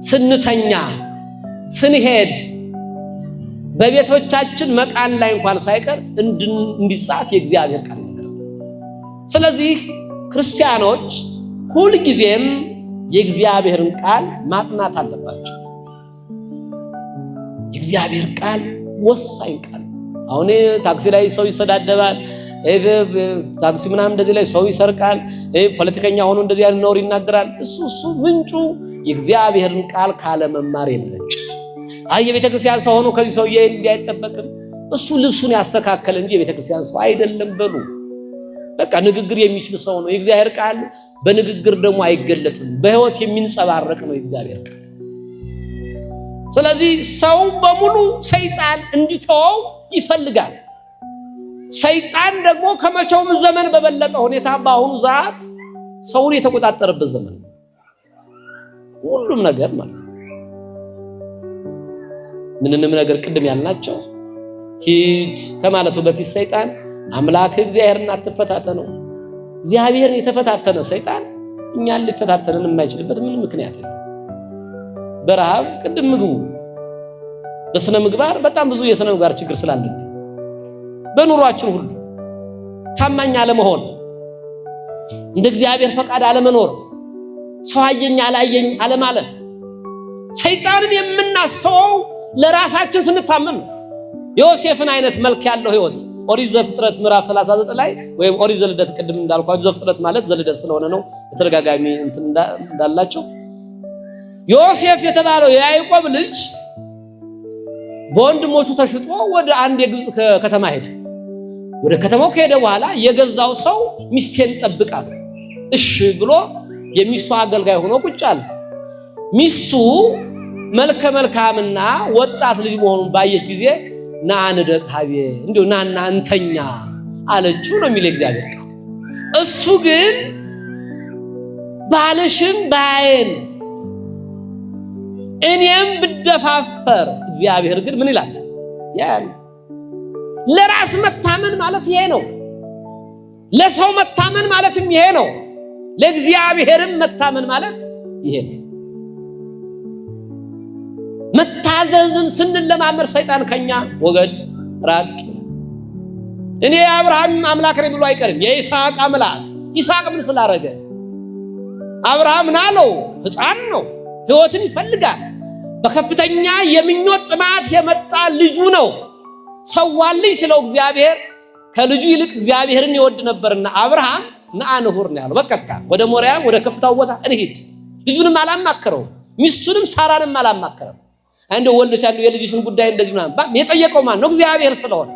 ስንተኛ፣ ስንሄድ በቤቶቻችን መቃን ላይ እንኳን ሳይቀር እንዲጻፍ የእግዚአብሔር ቃል ነው። ስለዚህ ክርስቲያኖች ሁልጊዜም የእግዚአብሔርን ቃል ማጥናት አለባቸው። የእግዚአብሔር ቃል ወሳኝ ቃል። አሁን ታክሲ ላይ ሰው ይሰዳደባል፣ ታክሲ ምናምን እንደዚህ ላይ ሰው ይሰርቃል፣ ፖለቲከኛ ሆኖ እንደዚህ ያለ ነውር ይናገራል። እሱ ምንጩ የእግዚአብሔርን ቃል ካለ መማር የለች። የቤተክርስቲያን ሰው ሆኖ ከዚህ ሰውዬ እንዲያይጠበቅም እሱ ልብሱን ያስተካከለ እንጂ የቤተክርስቲያን ሰው አይደለም በሉ። በቃ ንግግር የሚችል ሰው ነው። የእግዚአብሔር ቃል በንግግር ደግሞ አይገለጥም፣ በህይወት የሚንጸባረቅ ነው የእግዚአብሔር ቃል። ስለዚህ ሰው በሙሉ ሰይጣን እንዲተወው ይፈልጋል። ሰይጣን ደግሞ ከመቼውም ዘመን በበለጠ ሁኔታ በአሁኑ ሰዓት ሰውን የተቆጣጠረበት ዘመን ነው። ሁሉም ነገር ማለት ነው። ምንንም ነገር ቅድም ያልናቸው ሂድ ከማለቱ በፊት ሰይጣን አምላክ እግዚአብሔርን አትፈታተነው። እግዚአብሔርን የተፈታተነ ሰይጣን እኛን ሊፈታተነን የማይችልበት ምንም ምክንያት የለም። በረሃብ ቅድም ምግቡ በስነ ምግባር በጣም ብዙ የስነ ምግባር ችግር ስላለብን በኑሯችን ሁሉ ታማኝ አለመሆን፣ እንደ እግዚአብሔር ፈቃድ አለመኖር፣ ሰው አየኝ አላየኝ አለማለት፣ ሰይጣንን የምናስተው ለራሳችን ስንታመን ነው። ዮሴፍን አይነት መልክ ያለው ህይወት ኦሪት ዘፍጥረት ምዕራፍ 39 ላይ ወይም ኦሪት ዘልደት ቅድም እንዳልኳችሁ ዘፍጥረት ማለት ዘልደት ስለሆነ ነው በተደጋጋሚ እንዳላቸው ዮሴፍ የተባለው የያዕቆብ ልጅ በወንድሞቹ ተሽጦ ወደ አንድ የግብጽ ከተማ ሄደ። ወደ ከተማው ከሄደ በኋላ የገዛው ሰው ሚስቴን ጠብቃ እሺ ብሎ የሚስቱ አገልጋይ ሆኖ ቁጭ አለ። ሚስቱ መልከ መልካምና ወጣት ልጅ መሆኑን ባየች ጊዜ ና አንደቅ ሀቤ እንዴ ናና አንተኛ አለችው ነው የሚል እግዚአብሔር። እሱ ግን ባልሽን ባይን እኔም ብደፋፈር እግዚአብሔር ግን ምን ይላል? ያን ለራስ መታመን ማለት ይሄ ነው። ለሰው መታመን ማለትም ይሄ ነው። ለእግዚአብሔርም መታመን ማለት ይሄ ነው። መታዘዝን ስንለማመድ ሰይጣን ከኛ ወገድ ራቅ። እኔ የአብርሃም አምላክ ነኝ ብሎ አይቀርም። የይስሐቅ አምላክ ይስሐቅ ምን ስላረገ አብርሃም ናለው ሕፃን ነው፣ ህይወትን ይፈልጋል። በከፍተኛ የምኞት ጥማት የመጣ ልጁ ነው። ሰዋልኝ ሲለው እግዚአብሔር ከልጁ ይልቅ እግዚአብሔርን ይወድ ነበርና አብርሃም ናአንሁር ነው ያለው። በቀጥታ ወደ ሞሪያ ወደ ከፍታው ቦታ እንሂድ። ልጁንም አላማከረው፣ ሚስቱንም ሳራንም አላማከረው። አንደ ወልደሻለሁ የልጅሽን ጉዳይ እንደዚህ ምናምን የጠየቀው ማን ነው? እግዚአብሔር ስለሆነ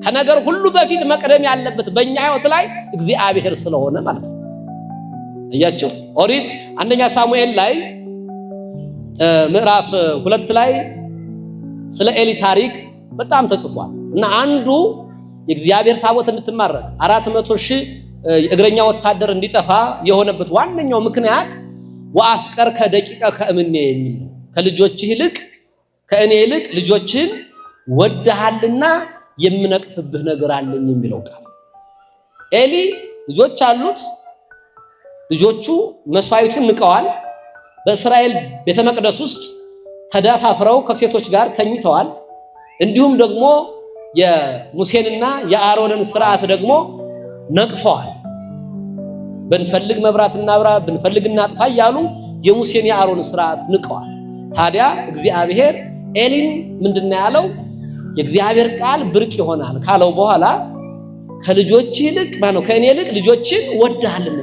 ከነገር ሁሉ በፊት መቅደም ያለበት በእኛ ህይወት ላይ እግዚአብሔር ስለሆነ ማለት ነው። እያችሁ ኦሪት አንደኛ ሳሙኤል ላይ ምዕራፍ 2 ላይ ስለ ኤሊ ታሪክ በጣም ተጽፏል እና አንዱ የእግዚአብሔር ታቦት እንድትማረክ 400,000 እግረኛ ወታደር እንዲጠፋ የሆነበት ዋነኛው ምክንያት ወአፍቀር ከደቂቀ ከእምኔ የሚል ከልጆችህ ይልቅ ከእኔ ይልቅ ልጆችን ወደሃልና የምነቅፍብህ ነገር አለኝ የሚለው ቃል። ኤሊ ልጆች አሉት። ልጆቹ መስዋዕቱን ንቀዋል። በእስራኤል ቤተ መቅደስ ውስጥ ተዳፋፍረው ከሴቶች ጋር ተኝተዋል። እንዲሁም ደግሞ የሙሴንና የአሮንን ሥርዓት ደግሞ ነቅፈዋል። ብንፈልግ መብራት እናብራ ብንፈልግ እናጥፋ እያሉ የሙሴን የአሮን ስርዓት ንቀዋል። ታዲያ እግዚአብሔር ኤሊን ምንድነው ያለው? የእግዚአብሔር ቃል ብርቅ ይሆናል ካለው በኋላ ከልጆች ይልቅ ከእኔ ይልቅ ልጆችን ወደሃልና።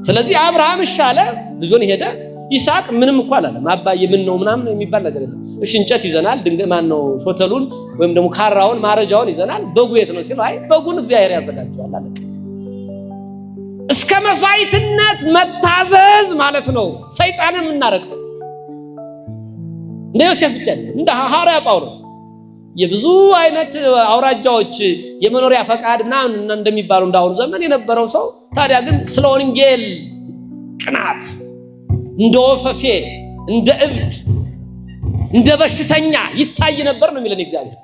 ስለዚህ አብርሃም ሻለ ልጁን ሄደ። ይስሐቅ ምንም እንኳን አላለም። አባዬ ምን ነው ምናምን የሚባል ነገር የለም። እሺ እንጨት ይዘናል፣ ድንጋይ ሾተሉን ወይም ደግሞ ካራውን ማረጃውን ይዘናል። በጉ የት ነው ሲሉ አይ በጉን እግዚአብሔር ያዘጋጀዋል አለ። እስከ መስዋዕትነት መታዘዝ ማለት ነው ሰይጣንን የምናረቀው። እንደ ዮሴፍ ብቻ እንደ ሐዋርያ ጳውሎስ የብዙ አይነት አውራጃዎች የመኖሪያ ፈቃድ ምናምን እንደሚባሉ እንዳሁኑ ዘመን የነበረው ሰው ታዲያ ግን ስለ ወንጌል ቅናት እንደ ወፈፌ እንደ እብድ እንደ በሽተኛ ይታይ ነበር ነው የሚለን እግዚአብሔር።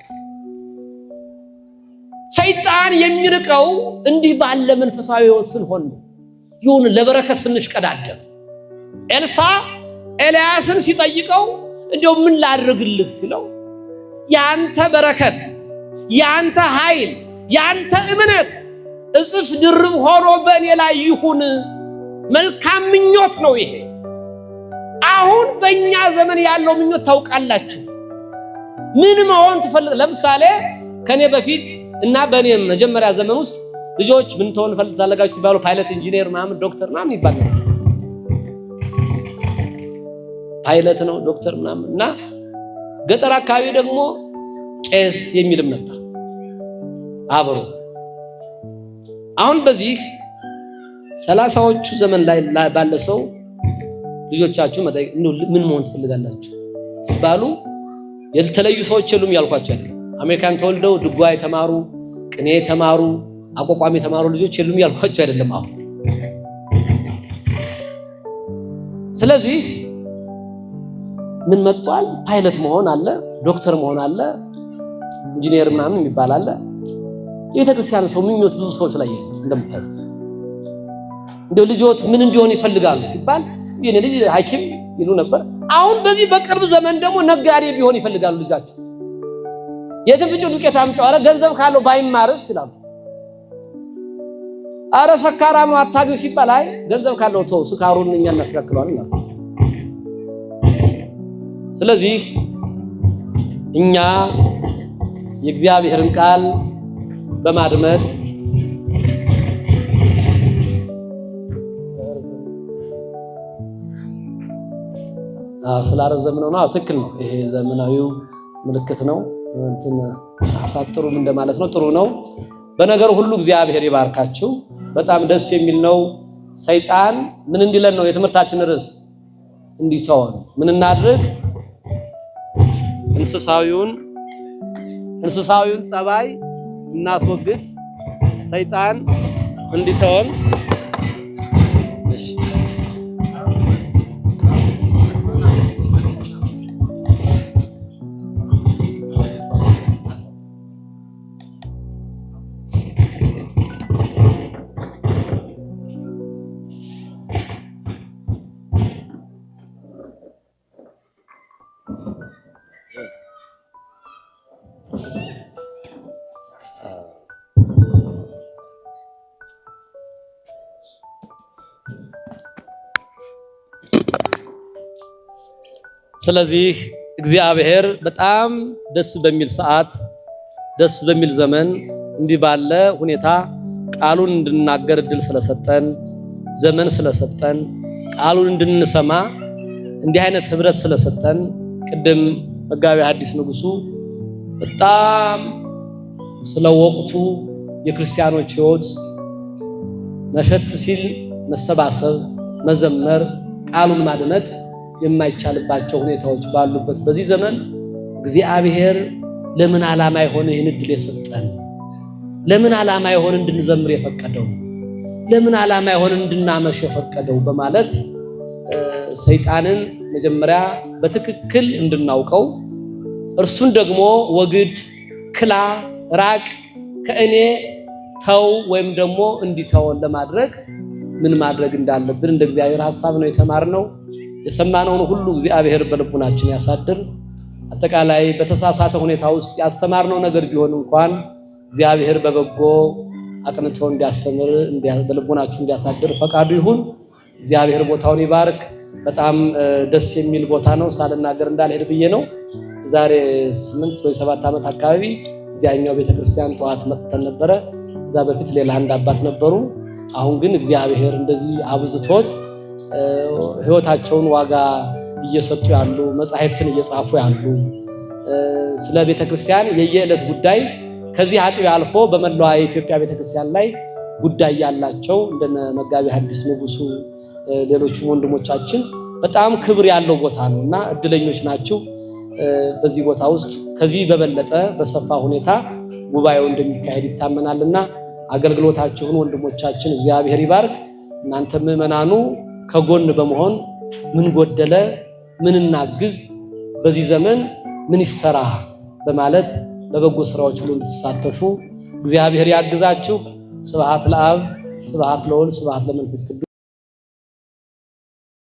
ሰይጣን የሚርቀው እንዲህ ባለ መንፈሳዊ ሕይወት ስንሆን ነው። ይሁን ለበረከት ስንሽቀዳደም ኤልሳ ኤልያስን ሲጠይቀው እንደው ምን ላድርግልህ ሲለው ያንተ በረከት ያንተ ኃይል ያንተ እምነት እጽፍ ድርብ ሆኖ በእኔ ላይ ይሁን መልካም ምኞት ነው ይሄ። አሁን በእኛ ዘመን ያለው ምኞት ታውቃላችሁ። ምን መሆን ትፈልግ? ለምሳሌ ከኔ በፊት እና በእኔ መጀመሪያ ዘመን ውስጥ ልጆች ምን ተሆን ፈልጋችሁ ሲባሉ ፓይለት፣ ኢንጂነር፣ ምናምን ዶክተር ምናምን ይባላል። ፓይለት ነው ዶክተር ምናምን እና ገጠር አካባቢ ደግሞ ቄስ የሚልም ነበር አብሮ። አሁን በዚህ 30ዎቹ ዘመን ላይ ባለ ሰው ልጆቻችሁ ምን መሆን ትፈልጋላችሁ ሲባሉ የተለዩ ሰዎች የሉም ያልኳቸው አይደል። አሜሪካን ተወልደው ድጓ የተማሩ ቅኔ የተማሩ አቋቋም የተማሩ ልጆች የሉም ያልኳቸው አይደለም አሁን። ስለዚህ ምን መጥቷል? ፓይለት መሆን አለ፣ ዶክተር መሆን አለ፣ ኢንጂነር ምናምን የሚባል አለ። የቤተክርስቲያን ሰው ምኞት ብዙ ሰዎች ላይ እንደምታዩት እንደው ልጆት ምን እንዲሆን ይፈልጋሉ ሲባል የኔ ልጅ ሐኪም ይሉ ነበር። አሁን በዚህ በቅርብ ዘመን ደግሞ ነጋዴ ቢሆን ይፈልጋሉ ልጃቸው። የትንፍጩ ዱቄት አምጪው፣ አረ ገንዘብ ካለው ባይማርስ ይላሉ። አረ ሰካራም ነው አታግኝ ሲባል አይ ገንዘብ ካለው ተው ስካሩን እኛ እናስተካክለዋለን ይላሉ። ስለዚህ እኛ የእግዚአብሔርን ቃል በማድመጥ ስላረዘምነው ነው። ትክክል ነው። ይሄ ዘመናዊው ምልክት ነው። እንትን አሳጥሩም እንደማለት ነው። ጥሩ ነው። በነገር ሁሉ እግዚአብሔር ይባርካችሁ። በጣም ደስ የሚል ነው። ሰይጣን ምን እንዲለን ነው የትምህርታችን ርዕስ? እንዲተወን ምን እናድርግ? እንስሳዊውን ጠባይ እናስወግድ። ሰይጣን እንዲተወን ስለዚህ እግዚአብሔር በጣም ደስ በሚል ሰዓት ደስ በሚል ዘመን እንዲህ ባለ ሁኔታ ቃሉን እንድንናገር እድል ስለሰጠን ዘመን ስለሰጠን ቃሉን እንድንሰማ እንዲህ አይነት ህብረት ስለሰጠን ቅድም መጋቢ ሐዲስ ንጉሱ በጣም ስለወቅቱ የክርስቲያኖች ሕይወት መሸት ሲል መሰባሰብ፣ መዘመር፣ ቃሉን ማድመጥ የማይቻልባቸው ሁኔታዎች ባሉበት በዚህ ዘመን እግዚአብሔር ለምን ዓላማ ይሆን ይህን እድል የሰጠን? ለምን ዓላማ ይሆን እንድንዘምር የፈቀደው? ለምን ዓላማ ይሆን እንድናመሽ የፈቀደው? በማለት ሰይጣንን መጀመሪያ በትክክል እንድናውቀው እርሱን ደግሞ ወግድ፣ ክላ፣ ራቅ፣ ከእኔ ተው ወይም ደግሞ እንዲተወን ለማድረግ ምን ማድረግ እንዳለብን እንደ እግዚአብሔር ሐሳብ ነው የተማርነው። የሰማነውን ሁሉ እግዚአብሔር በልቡናችን ያሳድር። አጠቃላይ በተሳሳተ ሁኔታ ውስጥ ያስተማርነው ነገር ቢሆን እንኳን እግዚአብሔር በበጎ አቅንቶ እንዲያስተምር በልቦናችሁ እንዲያሳድር ፈቃዱ ይሁን። እግዚአብሔር ቦታውን ይባርክ። በጣም ደስ የሚል ቦታ ነው። ሳልናገር እንዳልሄድ ብዬ ነው። ዛሬ 8 ወይ 7 ዓመት አካባቢ እዚያኛው ቤተክርስቲያን ጠዋት መጥተን ነበረ። እዛ በፊት ሌላ አንድ አባት ነበሩ። አሁን ግን እግዚአብሔር እንደዚህ አብዝቶት ህይወታቸውን ዋጋ እየሰጡ ያሉ መጻሕፍትን እየጻፉ ያሉ ስለ ቤተክርስቲያን የየዕለት ጉዳይ ከዚህ አጥቢያ አልፎ በመላው የኢትዮጵያ ቤተክርስቲያን ላይ ጉዳይ ያላቸው እንደነ መጋቢ ሐዲስ ንጉሱ ሌሎችም ወንድሞቻችን በጣም ክብር ያለው ቦታ ነውና እድለኞች ናችሁ። በዚህ ቦታ ውስጥ ከዚህ በበለጠ በሰፋ ሁኔታ ጉባኤው እንደሚካሄድ ይታመናልና አገልግሎታችሁን ወንድሞቻችን እግዚአብሔር ይባርክ። እናንተ ምእመናኑ ከጎን በመሆን ምን ጎደለ፣ ምን እናግዝ፣ በዚህ ዘመን ምን ይሰራ በማለት በበጎ ስራዎች ሁሉ እንድትሳተፉ እግዚአብሔር ያግዛችሁ። ስብሐት ለአብ፣ ስብሐት ለወልድ፣ ስብሐት ለመንፈስ ቅዱስ።